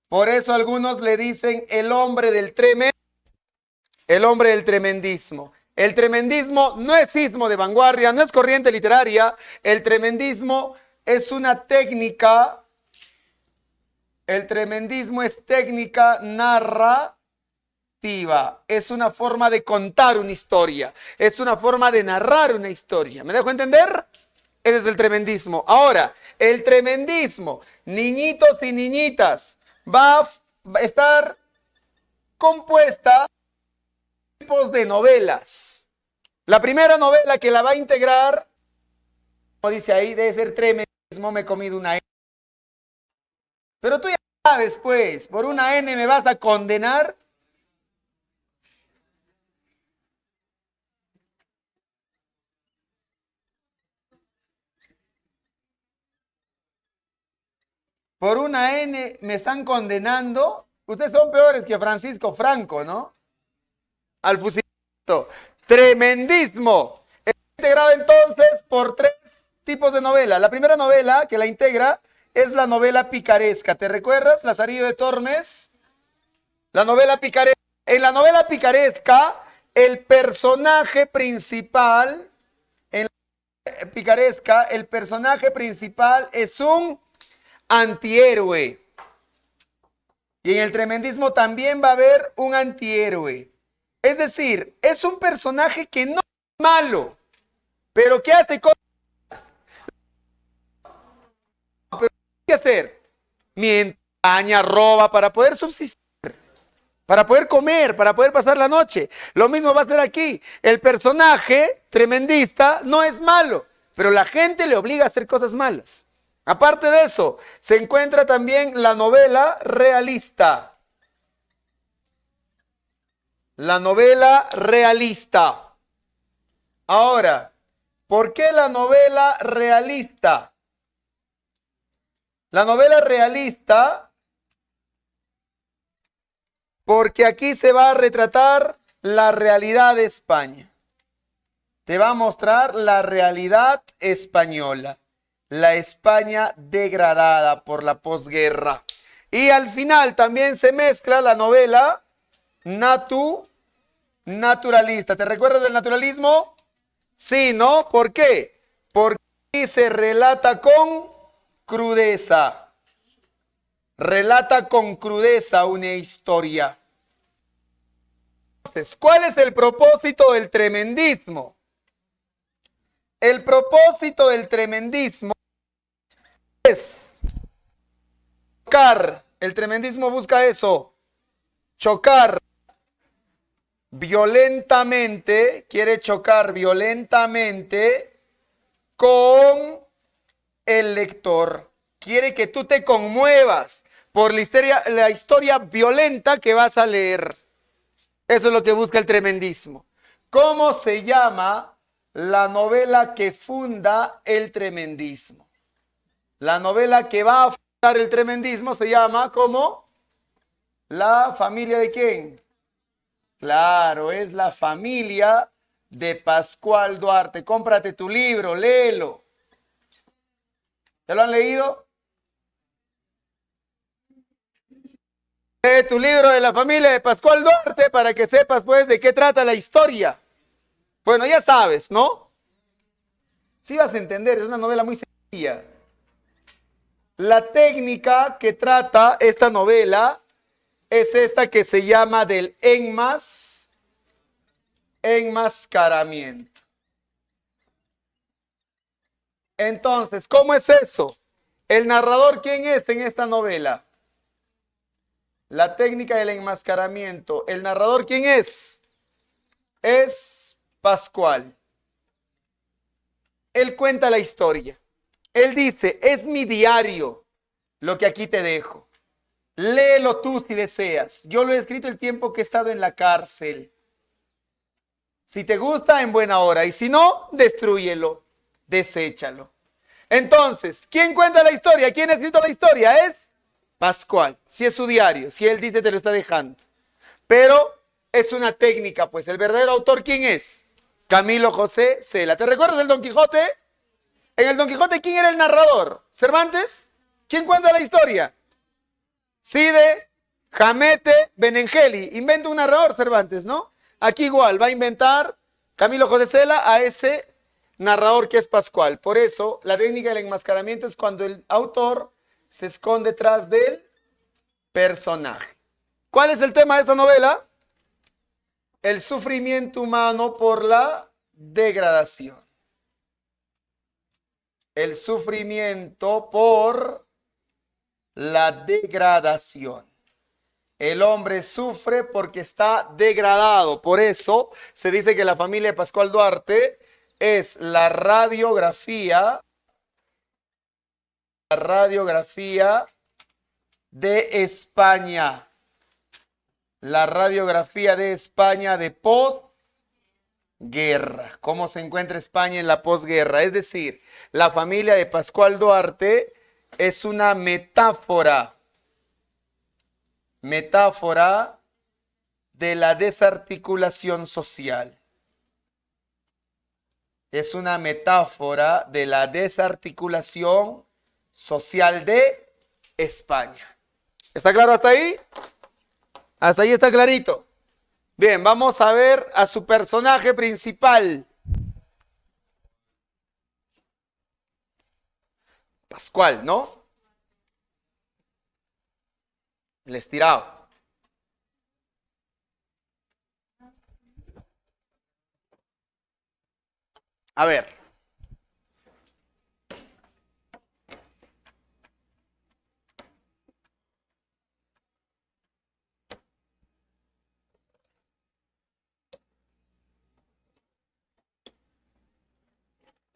Por eso algunos le dicen el hombre del tremendismo. El tremendismo no es sismo de vanguardia, no es corriente literaria. El tremendismo es una técnica. El tremendismo es técnica narrativa. Es una forma de contar una historia. Es una forma de narrar una historia. ¿Me dejo entender? Ese es el tremendismo. Ahora, el tremendismo, niñitos y niñitas, va a estar compuesta de tipos de novelas. La primera novela que la va a integrar, como dice ahí, debe ser tremendismo, me he comido una N. Pero tú ya sabes, pues, por una N me vas a condenar. Por una N me están condenando. Ustedes son peores que Francisco Franco, ¿no? Al fusilamiento. Tremendismo. Está integrado entonces por tres tipos de novela. La primera novela que la integra es la novela picaresca. ¿Te recuerdas? Lazarillo de Tormes. La novela picaresca. En la novela picaresca, el personaje principal, en la picaresca, el personaje principal es un antihéroe. Y en el tremendismo también va a haber un antihéroe. Es decir, es un personaje que no es malo, pero que hace cosas. Pero ¿qué hacer? Miente, daña, roba para poder subsistir, para poder comer, para poder pasar la noche. Lo mismo va a ser aquí. El personaje tremendista no es malo, pero la gente le obliga a hacer cosas malas. Aparte de eso, se encuentra también la novela realista. La novela realista. Ahora, ¿por qué la novela realista? La novela realista, porque aquí se va a retratar la realidad de España. Te va a mostrar la realidad española. La España degradada por la posguerra. Y al final también se mezcla la novela naturalista. ¿Te recuerdas del naturalismo? Sí, ¿no? ¿Por qué? Porque se relata con crudeza. Relata con crudeza una historia. Entonces, ¿cuál es el propósito del tremendismo? El propósito del tremendismo es chocar. El tremendismo busca eso. Chocar violentamente, quiere chocar violentamente con el lector. Quiere que tú te conmuevas por la historia violenta que vas a leer. Eso es lo que busca el tremendismo. ¿Cómo se llama la novela que funda el tremendismo? La novela que va a afrontar el tremendismo se llama ¿cómo? ¿La familia de quién? Claro, es la familia de Pascual Duarte. Cómprate tu libro, léelo. ¿Ya lo han leído? Lee tu libro de la familia de Pascual Duarte para que sepas pues de qué trata la historia. Bueno, ya sabes, ¿no? Sí vas a entender, es una novela muy sencilla. La técnica que trata esta novela es esta que se llama del enmascaramiento. Entonces, ¿cómo es eso? ¿El narrador quién es en esta novela? La técnica del enmascaramiento. ¿El narrador quién es? Es Pascual. Él cuenta la historia. Él dice, es mi diario lo que aquí te dejo. Léelo tú si deseas. Yo lo he escrito el tiempo que he estado en la cárcel. Si te gusta, en buena hora. Y si no, destrúyelo, deséchalo. Entonces, ¿quién cuenta la historia? ¿Quién ha escrito la historia? Es Pascual. Si es su diario, si él dice te lo está dejando. Pero es una técnica, pues el verdadero autor, ¿quién es? Camilo José Cela. ¿Te recuerdas del Don Quijote? En el Don Quijote, ¿quién era el narrador? ¿Cervantes? ¿Quién cuenta la historia? Cide, Jamete, Benengeli. Inventa un narrador, Cervantes, ¿no? Aquí igual, va a inventar Camilo José Cela a ese narrador que es Pascual. Por eso, la técnica del enmascaramiento es cuando el autor se esconde tras del personaje. ¿Cuál es el tema de esta novela? El sufrimiento humano por la degradación. El sufrimiento por la degradación. El hombre sufre porque está degradado. Por eso se dice que la familia de Pascual Duarte es la radiografía de España. La radiografía de España de posguerra. ¿Cómo se encuentra España en la posguerra? Es decir, la familia de Pascual Duarte es una metáfora de la desarticulación social. Es una metáfora de la desarticulación social de España. ¿Está claro hasta ahí? Hasta ahí está clarito. Bien, vamos a ver a su personaje principal. Pascual, ¿no? El estirado. A ver.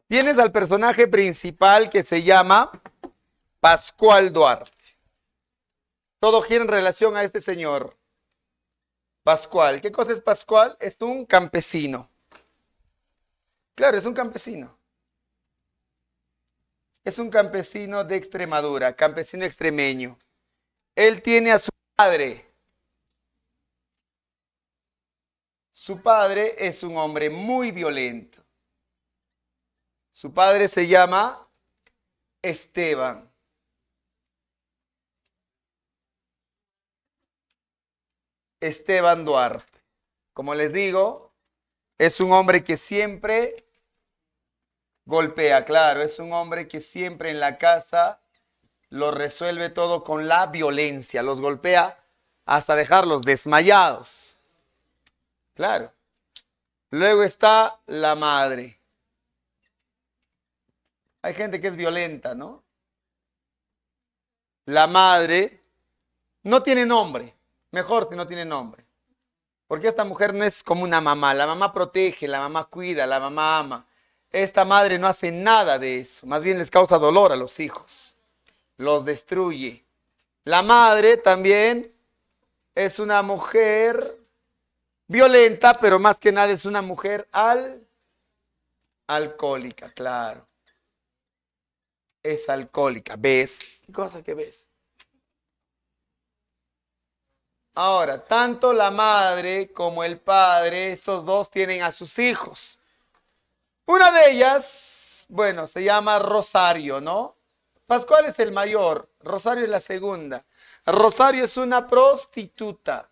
Tienes al personaje principal que se llama Pascual Duarte. Todo gira en relación a este señor. Pascual. ¿Qué cosa es Pascual? Es un campesino. Claro, es un campesino. Es un campesino de Extremadura, campesino extremeño. Él tiene a su padre. Su padre es un hombre muy violento. Su padre se llama Esteban. Esteban Duarte. Como les digo, es un hombre que siempre golpea, claro, es un hombre que siempre en la casa lo resuelve todo con la violencia, los golpea hasta dejarlos desmayados. Claro. Luego está la madre. Hay gente que es violenta, ¿no? La madre no tiene nombre. Mejor si no tiene nombre. Porque esta mujer no es como una mamá. La mamá protege, la mamá cuida, la mamá ama. Esta madre no hace nada de eso. Más bien les causa dolor a los hijos. Los destruye. La madre también es una mujer violenta, pero más que nada es una mujer alcohólica, claro. es alcohólica. ¿Ves? ¿Qué cosa que ves? Ahora, tanto la madre como el padre, estos dos tienen a sus hijos. Una de ellas, bueno, se llama Rosario, ¿no? Pascual es el mayor, Rosario es la segunda. Rosario es una prostituta.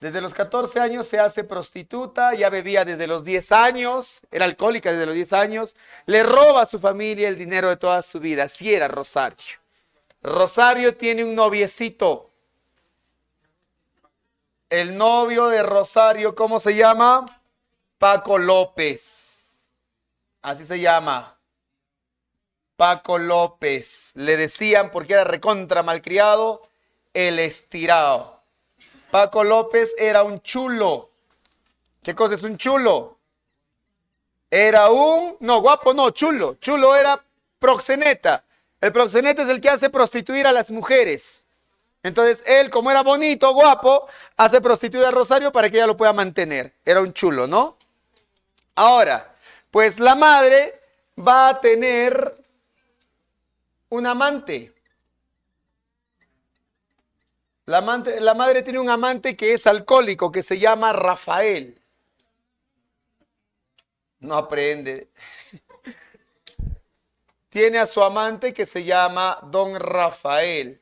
Desde los 14 años se hace prostituta, ya bebía desde los 10 años, era alcohólica desde los 10 años, le roba a su familia el dinero de toda su vida. Así era Rosario. Rosario tiene un noviecito. El novio de Rosario, ¿cómo se llama? Paco López. Así se llama. Paco López. Le decían, porque era recontra malcriado, el estirado. Paco López era un chulo. ¿Qué cosa es un chulo? Era un... No, guapo no, chulo. Chulo era proxeneta. El proxeneta es el que hace prostituir a las mujeres. Entonces él, como era bonito, guapo, hace prostituir a Rosario para que ella lo pueda mantener. Era un chulo, ¿no? Ahora, pues la madre va a tener un amante. La madre tiene un amante que es alcohólico, que se llama Rafael. No aprende. Tiene a su amante que se llama Don Rafael.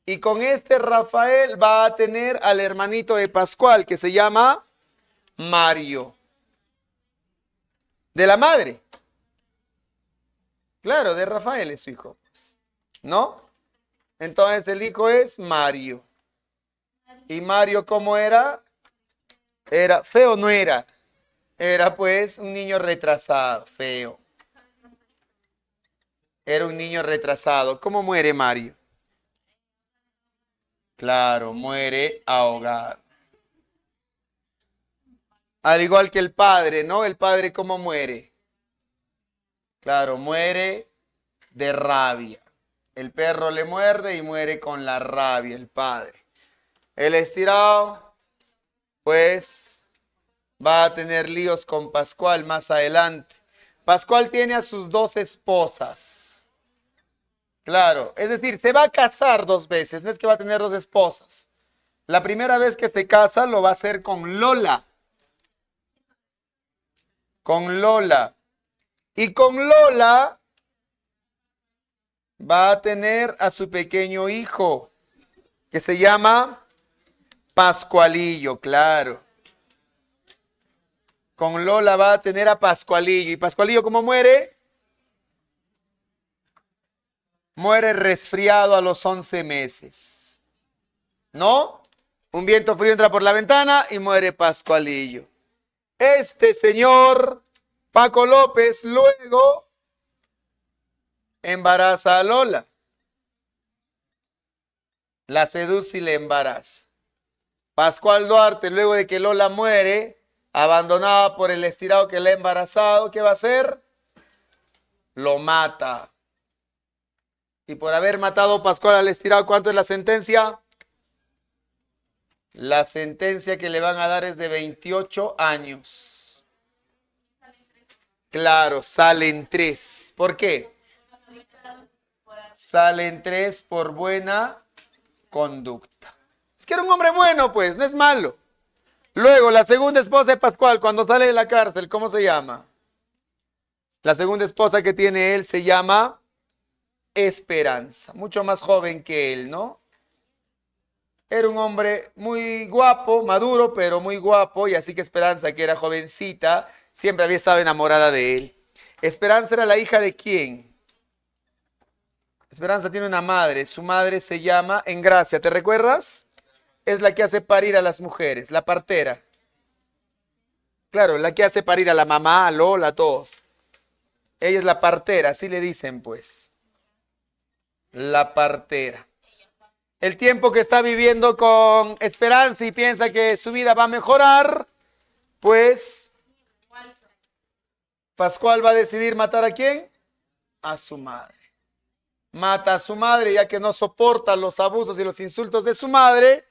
Y con este Rafael va a tener al hermanito de Pascual, que se llama Mario. De la madre. Claro, de Rafael es su hijo. ¿No? Entonces el hijo es Mario. ¿Y Mario cómo era? Era feo, no era. Era pues un niño retrasado, feo. Era un niño retrasado. ¿Cómo muere Mario? Claro, muere ahogado. Al igual que el padre, ¿no? El padre ¿cómo muere? Claro, muere de rabia. El perro le muerde y muere con la rabia, el padre. El estirado, pues, va a tener líos con Pascual más adelante. Pascual tiene a sus dos esposas. Claro, es decir, se va a casar 2 veces, no es que va a tener 2 esposas. La primera vez que se casa lo va a hacer con Lola. Con Lola. Y con Lola va a tener a su pequeño hijo, que se llama Pascualillo, claro. Con Lola va a tener a Pascualillo. ¿Y Pascualillo cómo muere? Muere resfriado a los 11 meses. ¿No? Un viento frío entra por la ventana y muere Pascualillo. Este señor, Paco López, luego embaraza a Lola. La seduce y le embaraza. Pascual Duarte, luego de que Lola muere, abandonada por el estirado que le ha embarazado, ¿qué va a hacer? Lo mata. Y por haber matado a Pascual al estirado, ¿cuánto es la sentencia? La sentencia que le van a dar es de 28 años. Claro, salen 3. ¿Por qué? Salen 3 por buena conducta. Es que era un hombre bueno, pues, no es malo. Luego, la segunda esposa de Pascual, cuando sale de la cárcel, ¿cómo se llama? La segunda esposa que tiene él se llama Esperanza, mucho más joven que él, ¿no? Era un hombre muy guapo, maduro, pero muy guapo, y así que Esperanza, que era jovencita, siempre había estado enamorada de él. Esperanza era la hija de ¿quién? Esperanza tiene una madre, su madre se llama Engracia, ¿te recuerdas? Es la que hace parir a las mujeres, la partera. Claro, la que hace parir a la mamá, a Lola, a todos. Ella es la partera, así le dicen pues. La partera. El tiempo que está viviendo con Esperanza y piensa que su vida va a mejorar, pues Pascual va a decidir matar ¿a quién? A su madre. Mata a su madre ya que no soporta los abusos y los insultos de su madre.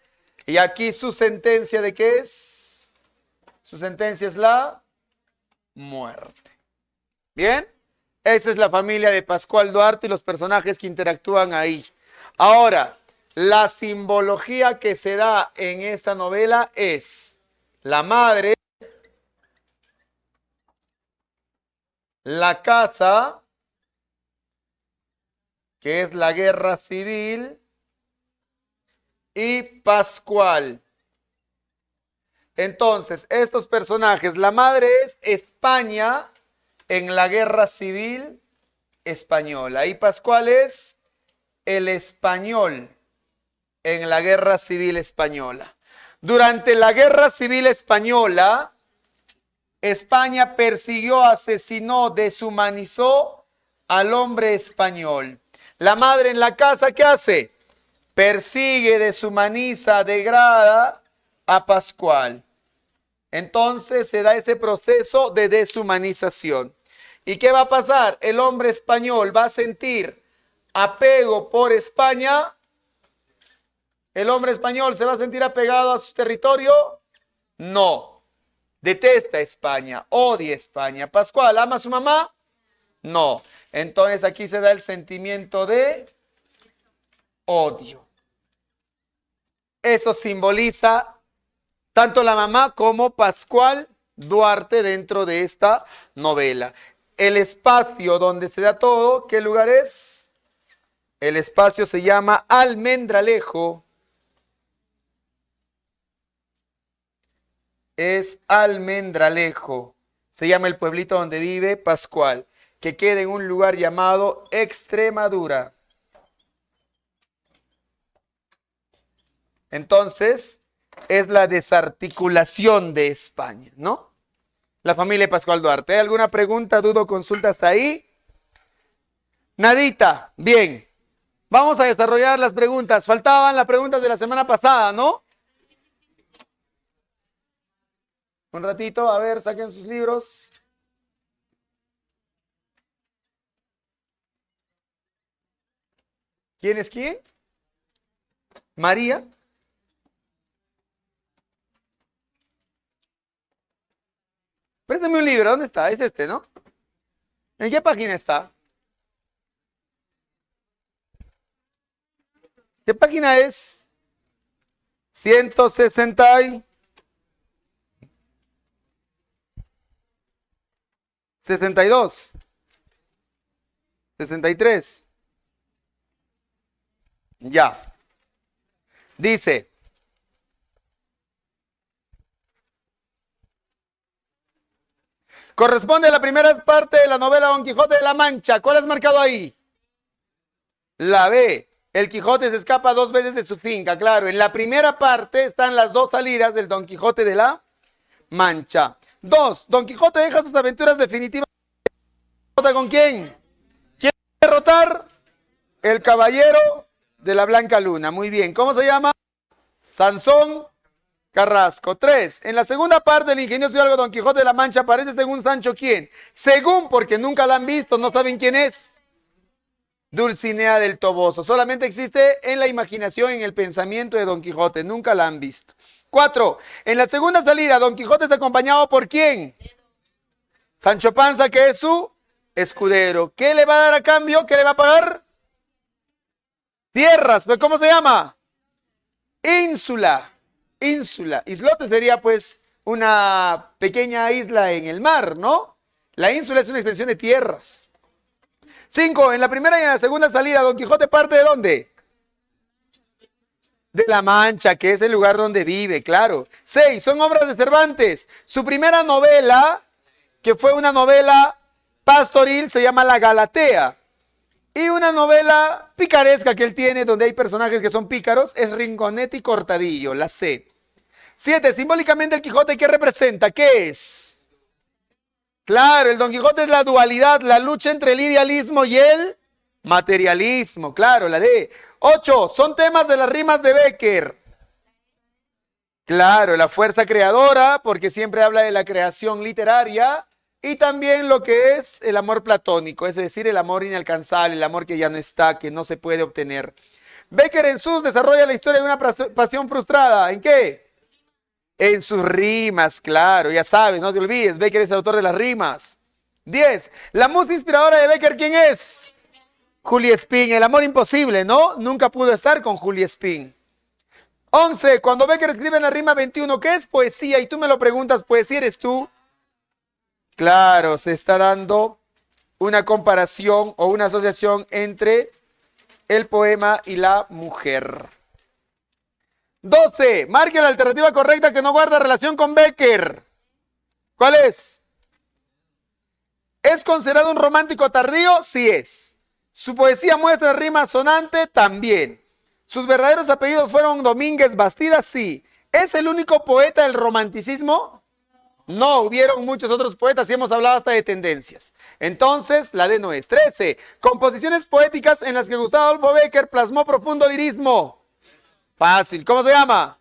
Y aquí su sentencia ¿de qué es? Su sentencia es la muerte. ¿Bien? Esa es la familia de Pascual Duarte y los personajes que interactúan ahí. Ahora, la simbología que se da en esta novela es la madre, la casa, que es la guerra civil, y Pascual. Entonces, estos personajes, la madre es España en la guerra civil española, y Pascual es el español en la guerra civil española. Durante la guerra civil española, España persiguió, asesinó, deshumanizó al hombre español. La madre en la casa, ¿qué hace? Persigue, deshumaniza, degrada a Pascual. Entonces se da ese proceso de deshumanización. ¿Y qué va a pasar? El hombre español va a sentir apego por España. ¿El hombre español se va a sentir apegado a su territorio? No. Detesta España, odia España. ¿Pascual ama a su mamá? No. Entonces aquí se da el sentimiento de odio. Eso simboliza tanto la mamá como Pascual Duarte dentro de esta novela. El espacio donde se da todo, ¿qué lugar es? El espacio se llama Almendralejo. Es Almendralejo. Se llama el pueblito donde vive Pascual, que queda en un lugar llamado Extremadura. Entonces, es la desarticulación de España, ¿no? La familia de Pascual Duarte. ¿Hay alguna pregunta, duda o consulta hasta ahí? Nadita. Bien. Vamos a desarrollar las preguntas. Faltaban las preguntas de la semana pasada, ¿no? Un ratito, a ver, saquen sus libros. ¿Quién es quién? María. Préstame un libro, ¿dónde está? Es este, ¿no? ¿En qué página está? ¿Qué página es? 160 y 62. 63. Ya. Dice. Corresponde a la primera parte de la novela Don Quijote de la Mancha. ¿Cuál has marcado ahí? La B. El Quijote se escapa 2 veces de su finca. Claro, en la primera parte están las 2 salidas del Don Quijote de la Mancha. 2. Don Quijote deja sus aventuras definitivas. ¿Con quién? ¿Quién derrotar? El caballero de la Blanca Luna. Muy bien. ¿Cómo se llama? Sansón Carrasco. 3. En la segunda parte del ingenioso Hidalgo Don Quijote de la Mancha aparece según Sancho ¿quién? Según, porque nunca la han visto, no saben quién es. Dulcinea del Toboso. Solamente existe en la imaginación, en el pensamiento de Don Quijote. Nunca la han visto. 4. En la segunda salida, Don Quijote es acompañado por ¿quién? Sancho Panza, que es su escudero. ¿Qué le va a dar a cambio? ¿Qué le va a pagar? Tierras. ¿Pero cómo se llama? Ínsula. Ínsula. Islote sería pues una pequeña isla en el mar, ¿no? La ínsula es una extensión de tierras. 5. En la primera y en la segunda salida, Don Quijote parte ¿de dónde? De La Mancha, que es el lugar donde vive, claro. 6. Son obras de Cervantes. Su primera novela, que fue una novela pastoril, se llama La Galatea. Y una novela picaresca que él tiene, donde hay personajes que son pícaros, es Rinconete y Cortadillo, la C. 7. Simbólicamente el Quijote, ¿qué representa? ¿Qué es? Claro, el Don Quijote es la dualidad, la lucha entre el idealismo y el materialismo. Claro, la D. 8. Son temas de las rimas de Bécquer. Claro, la fuerza creadora, porque siempre habla de la creación literaria. Y también lo que es el amor platónico, es decir, el amor inalcanzable, el amor que ya no está, que no se puede obtener. Bécquer en sus desarrolla la historia de una pasión frustrada. ¿En qué? En sus rimas, claro, ya sabes, no te olvides, Bécquer es el autor de las rimas. 10. La musa inspiradora de Becker, ¿quién es? Julie Spin. El amor imposible, ¿no? Nunca pudo estar con Julie Spin. 11. Cuando Becker escribe en la rima 21, ¿qué es poesía? Y tú me lo preguntas, ¿poesía eres tú? Claro, se está dando una comparación o una asociación entre el poema y la mujer. 12. Marque la alternativa correcta que no guarda relación con Becker. ¿Cuál es? ¿Es considerado un romántico tardío? Sí es. Su poesía muestra rima sonante, también. ¿Sus verdaderos apellidos fueron Domínguez Bastida? Sí. ¿Es el único poeta del romanticismo? No, hubieron muchos otros poetas y hemos hablado hasta de tendencias. Entonces, la D no es. 13. Composiciones poéticas en las que Gustavo Adolfo Becker plasmó profundo lirismo. Fácil. ¿Cómo se llama?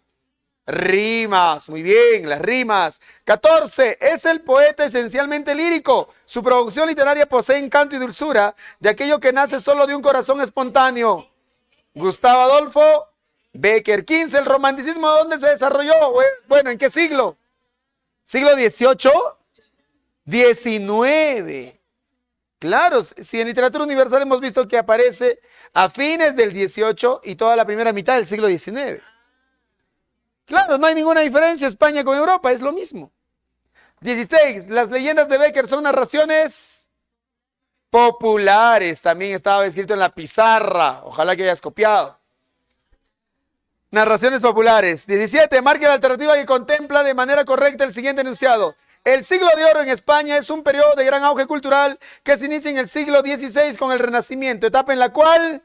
Rimas. Muy bien, las rimas. 14. Es el poeta esencialmente lírico. Su producción literaria posee encanto y dulzura de aquello que nace solo de un corazón espontáneo. Gustavo Adolfo Becker. 15. El romanticismo, ¿dónde se desarrolló? Bueno, ¿en qué siglo? ¿Siglo XVIII? 19. Claro, si en literatura universal hemos visto que aparece a fines del 18 y toda la primera mitad del siglo XIX. Claro, no hay ninguna diferencia España con Europa, es lo mismo. 16. Las leyendas de Becker son narraciones populares. También estaba escrito en la pizarra. Ojalá que hayas copiado. Narraciones populares. 17. Marque la alternativa que contempla de manera correcta el siguiente enunciado. El siglo de oro en España es un periodo de gran auge cultural que se inicia en el siglo XVI con el Renacimiento, etapa en la cual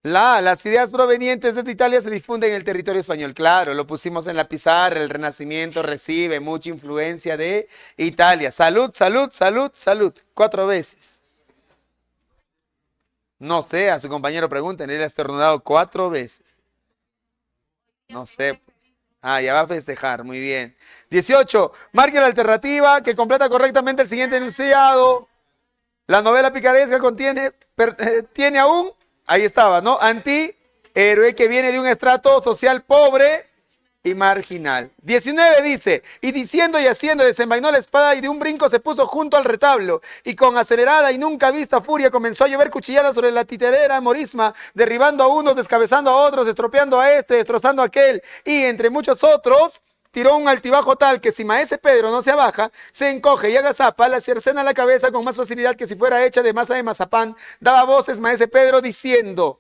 las ideas provenientes de Italia se difunden en el territorio español. Claro, lo pusimos en la pizarra. El Renacimiento recibe mucha influencia de Italia. Salud, salud, salud, salud. 4 veces. No sé, a su compañero pregunten. Él ha estornudado 4 veces. No sé. Ya va a festejar. Muy bien. 18. Marque la alternativa que completa correctamente el siguiente enunciado. La novela picaresca tiene aún... Ahí estaba, ¿no? Antihéroe que viene de un estrato social pobre y marginal. 19 dice, y diciendo y haciendo desenvainó la espada y de un brinco se puso junto al retablo y con acelerada y nunca vista furia comenzó a llover cuchilladas sobre la titerera morisma, derribando a unos, descabezando a otros, estropeando a este, destrozando a aquel y entre muchos otros... Tiró un altibajo tal que si maese Pedro no se abaja, se encoge y agazapa, la cercena la cabeza con más facilidad que si fuera hecha de masa de mazapán. Daba voces maese Pedro diciendo,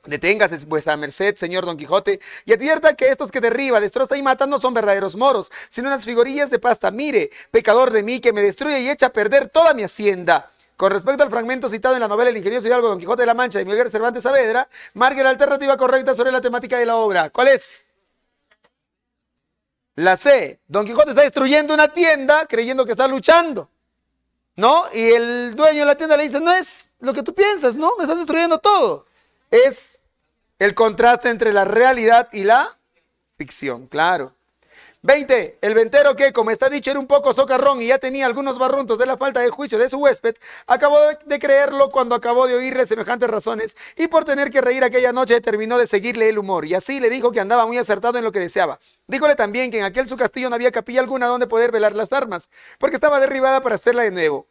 deténgase vuestra merced, señor Don Quijote, y advierta que estos que derriba, destroza y mata no son verdaderos moros, sino unas figurillas de pasta. Mire, pecador de mí, que me destruye y echa a perder toda mi hacienda. Con respecto al fragmento citado en la novela El ingenioso hidalgo Don Quijote de la Mancha de Miguel Cervantes Saavedra, marque la alternativa correcta sobre la temática de la obra. ¿Cuál es? La C. Don Quijote está destruyendo una tienda creyendo que está luchando, ¿no? Y el dueño de la tienda le dice, no es lo que tú piensas, ¿no? Me estás destruyendo todo. Es el contraste entre la realidad y la ficción, claro. 20. El ventero que, como está dicho, era un poco socarrón y ya tenía algunos barruntos de la falta de juicio de su huésped, acabó de creerlo cuando acabó de oírle semejantes razones y por tener que reír aquella noche determinó de seguirle el humor y así le dijo que andaba muy acertado en lo que deseaba. Díjole también que en aquel su castillo no había capilla alguna donde poder velar las armas, porque estaba derribada para hacerla de nuevo.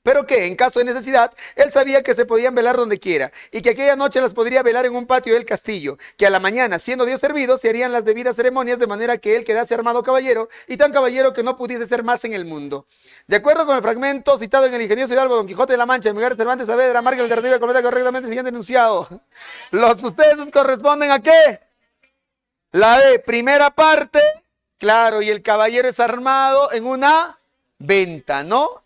Pero que, en caso de necesidad, él sabía que se podían velar donde quiera, y que aquella noche las podría velar en un patio del castillo, que a la mañana, siendo Dios servido, se harían las debidas ceremonias, de manera que él quedase armado caballero, y tan caballero que no pudiese ser más en el mundo. De acuerdo con el fragmento citado en el ingenioso hidalgo Don Quijote de la Mancha, de Miguel Cervantes Saavedra, marca la alternativa completa correctamente el siguiente enunciado. Los sucesos corresponden ¿a qué? La de primera parte, claro, y el caballero es armado en una venta, ¿no?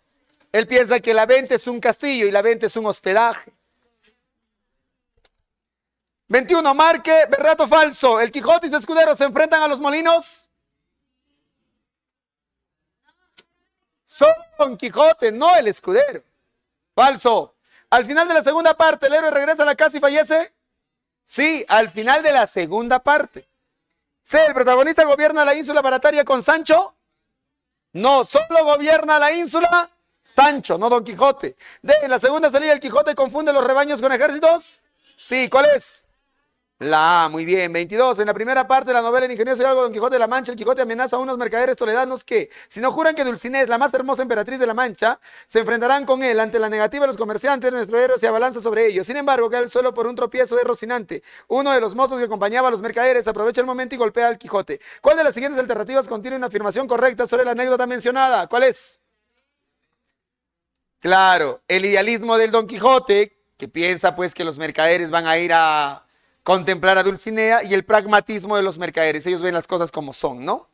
Él piensa que la venta es un castillo y la venta es un hospedaje. 21. Marque, verdad o falso. El Quijote y su escudero se enfrentan a los molinos. Son Don Quijote, no el escudero. Falso. Al final de la segunda parte, ¿el héroe regresa a la casa y fallece? Sí, al final de la segunda parte. C. ¿El protagonista gobierna la ínsula barataria con Sancho? No, solo gobierna la ínsula Sancho, no Don Quijote. D. En la segunda salida el Quijote confunde los rebaños con ejércitos. Sí, ¿cuál es? La A, muy bien. 22. En la primera parte de la novela El ingenioso hidalgo Don Quijote de la Mancha, el Quijote amenaza a unos mercaderes toledanos que, si no juran que Dulcinea es la más hermosa emperatriz de la Mancha, se enfrentarán con él. Ante la negativa de los comerciantes, nuestro héroe se abalanza sobre ellos. Sin embargo, cae al suelo por un tropiezo de Rocinante. Uno de los mozos que acompañaba a los mercaderes aprovecha el momento y golpea al Quijote. ¿Cuál de las siguientes alternativas contiene una afirmación correcta sobre la anécdota mencionada? ¿Cuál es? Claro, el idealismo del Don Quijote, que piensa pues que los mercaderes van a ir a contemplar a Dulcinea, y el pragmatismo de los mercaderes, ellos ven las cosas como son, ¿no?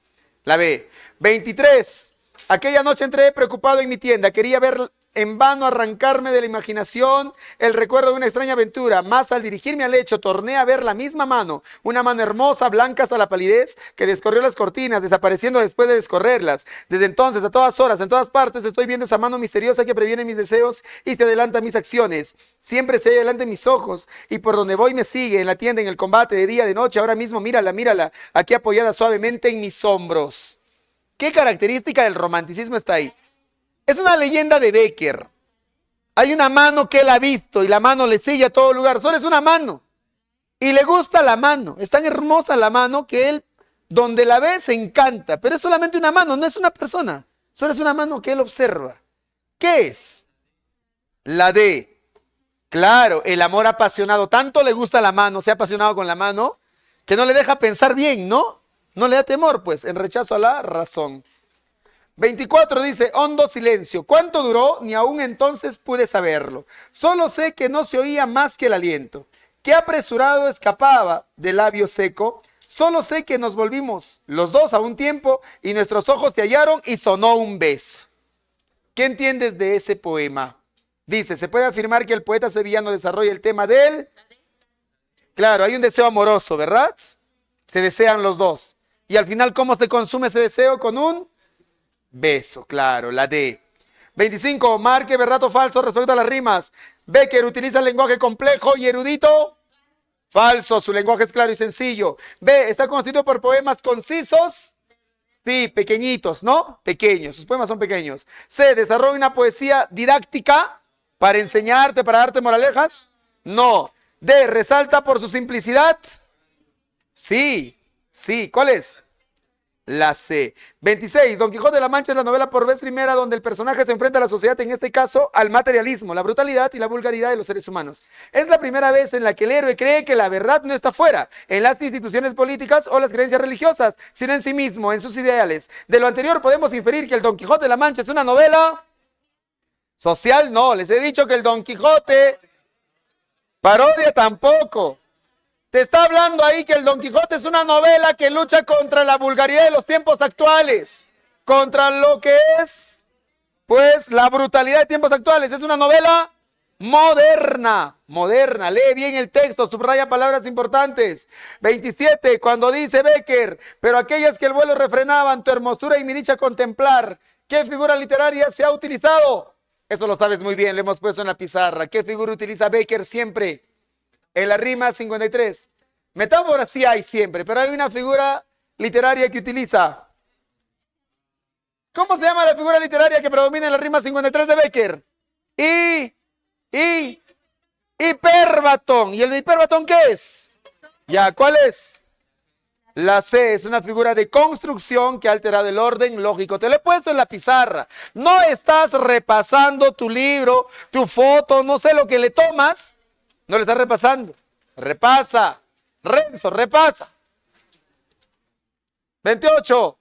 La B. 23. Aquella noche entré preocupado en mi tienda, quería ver en vano arrancarme de la imaginación el recuerdo de una extraña aventura, mas al dirigirme al lecho torné a ver la misma mano, una mano hermosa, blanca hasta la palidez, que descorrió las cortinas, desapareciendo después de descorrerlas. Desde entonces, a todas horas, en todas partes, estoy viendo esa mano misteriosa que previene mis deseos y se adelanta a mis acciones. Siempre se halla delante de mis ojos, y por donde voy me sigue, en la tienda, en el combate, de día, de noche, ahora mismo, mírala, mírala, aquí apoyada suavemente en mis hombros. ¿Qué característica del romanticismo está ahí? Es una leyenda de Bécquer. Hay una mano que él ha visto y la mano le sigue a todo lugar. Solo es una mano. Y le gusta la mano. Es tan hermosa la mano que él, donde la ve, se encanta. Pero es solamente una mano, no es una persona. Solo es una mano que él observa. ¿Qué es? La D. Claro, el amor apasionado. Tanto le gusta la mano, se ha apasionado con la mano, que no le deja pensar bien, ¿no? No le da temor, pues, en rechazo a la razón. 24 dice, hondo silencio. ¿Cuánto duró? Ni aún entonces pude saberlo. Solo sé que no se oía más que el aliento, que apresurado escapaba del labio seco. Solo sé que nos volvimos los dos a un tiempo y nuestros ojos se hallaron y sonó un beso. ¿Qué entiendes de ese poema? Dice, se puede afirmar que el poeta sevillano desarrolla el tema de él. Claro, hay un deseo amoroso, ¿verdad? Se desean los dos. Y al final, ¿cómo se consume ese deseo? Con un beso, claro, la D. 25. Marque verdad o falso respecto a las rimas. Bécquer utiliza lenguaje complejo y erudito. Falso, su lenguaje es claro y sencillo. B. Está constituido por poemas concisos. Sí, pequeñitos, ¿no? Pequeños, sus poemas son pequeños. C. Desarrolla una poesía didáctica para enseñarte, para darte moralejas. No. D. Resalta por su simplicidad. Sí, sí. ¿Cuál es? La C. 26. Don Quijote de la Mancha es la novela por vez primera donde el personaje se enfrenta a la sociedad, en este caso al materialismo, la brutalidad y la vulgaridad de los seres humanos. Es la primera vez en la que el héroe cree que la verdad no está fuera, en las instituciones políticas o las creencias religiosas, sino en sí mismo, en sus ideales. De lo anterior podemos inferir que el Don Quijote de la Mancha es una novela social. No, les he dicho que el Don Quijote, parodia tampoco. Te está hablando ahí que el Don Quijote es una novela que lucha contra la vulgaridad de los tiempos actuales, contra lo que es, pues, la brutalidad de tiempos actuales. Es una novela moderna, moderna. Lee bien el texto, subraya palabras importantes. 27, cuando dice Bécquer, pero aquellas que el vuelo refrenaban, tu hermosura y mi dicha contemplar, ¿qué figura literaria se ha utilizado? Esto lo sabes muy bien, lo hemos puesto en la pizarra. ¿Qué figura utiliza Bécquer siempre? En la rima 53. Metáfora sí hay siempre, pero hay una figura literaria que utiliza. ¿Cómo se llama la figura literaria que predomina en la rima 53 de Bécquer? Hiperbatón. ¿Y el hiperbatón qué es? Ya, ¿cuál es? La C es una figura de construcción que ha alterado el orden lógico. Te lo he puesto en la pizarra. No estás repasando tu libro, tu foto, no sé lo que le tomas. No le estás repasando. Repasa. Renzo, repasa. 28.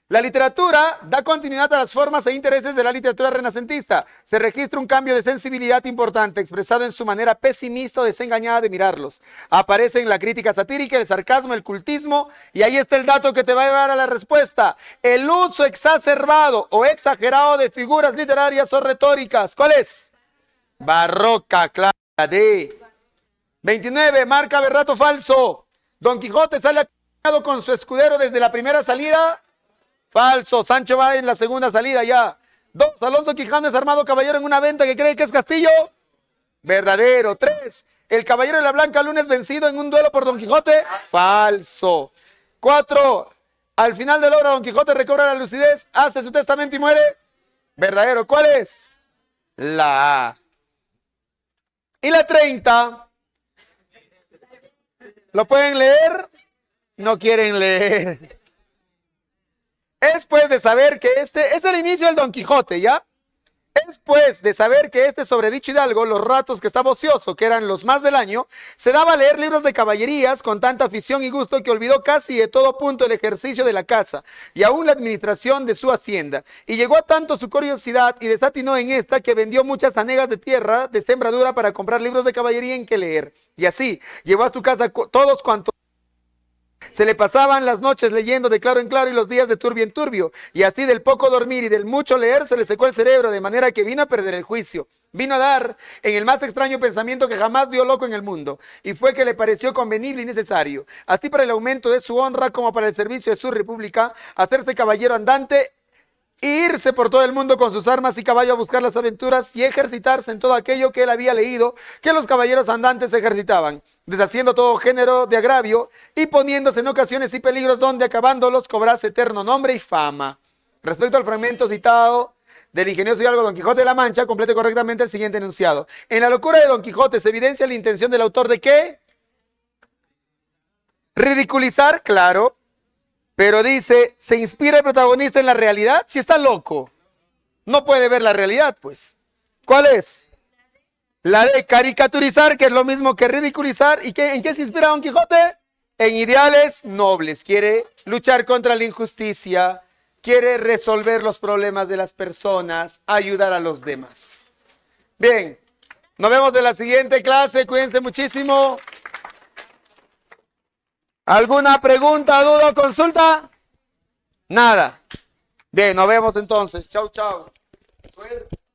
La literatura da continuidad a las formas e intereses de la literatura renacentista. Se registra un cambio de sensibilidad importante, expresado en su manera pesimista o desengañada de mirarlos. Aparecen la crítica satírica, el sarcasmo, el cultismo, y ahí está el dato que te va a llevar a la respuesta. El uso exacerbado o exagerado de figuras literarias o retóricas. ¿Cuál es? Barroca, claro. D. 29. Marca verdad o falso. Don Quijote sale acompañado con su escudero desde la primera salida. Falso. Sancho va en la segunda salida ya. 2. Alonso Quijano es armado caballero en una venta que cree que es castillo. Verdadero. 3. El caballero de la Blanca Luna es vencido en un duelo por Don Quijote. Falso. 4. Al final de la obra Don Quijote recobra la lucidez, hace su testamento y muere. Verdadero. ¿Cuál es? La A. Y la 30. ¿Lo pueden leer? No quieren leer. Es pues de saber que este es el inicio del Don Quijote, ¿ya? Es pues de saber que este sobredicho hidalgo, los ratos que estaba ocioso, que eran los más del año, se daba a leer libros de caballerías con tanta afición y gusto que olvidó casi de todo punto el ejercicio de la casa y aún la administración de su hacienda. Y llegó a tanto su curiosidad y desatinó en esta que vendió muchas hanegas de tierra de sembradura para comprar libros de caballería en que leer. Y así llevó a su casa todos cuantos se le pasaban las noches leyendo de claro en claro y los días de turbio en turbio, y así del poco dormir y del mucho leer se le secó el cerebro, de manera que vino a perder el juicio. Vino a dar en el más extraño pensamiento que jamás vio loco en el mundo, y fue que le pareció convenible y necesario, así para el aumento de su honra como para el servicio de su república, hacerse caballero andante e irse por todo el mundo con sus armas y caballo a buscar las aventuras y ejercitarse en todo aquello que él había leído que los caballeros andantes ejercitaban, deshaciendo todo género de agravio y poniéndose en ocasiones y peligros donde acabándolos cobrase eterno nombre y fama. Respecto al fragmento citado del ingenioso hidalgo Don Quijote de la Mancha, complete correctamente el siguiente enunciado. En la locura de Don Quijote se evidencia la intención del autor de ¿qué? Ridiculizar, claro, pero dice, ¿se inspira el protagonista en la realidad? Si está loco, no puede ver la realidad, pues. ¿Cuál es? La de caricaturizar, que es lo mismo que ridiculizar. ¿Y en qué se inspira Don Quijote? En ideales nobles. Quiere luchar contra la injusticia, quiere resolver los problemas de las personas, ayudar a los demás. Bien, nos vemos en la siguiente clase. Cuídense muchísimo. ¿Alguna pregunta, duda o consulta? Nada. Bien, nos vemos entonces. Chau, chau. Suerte.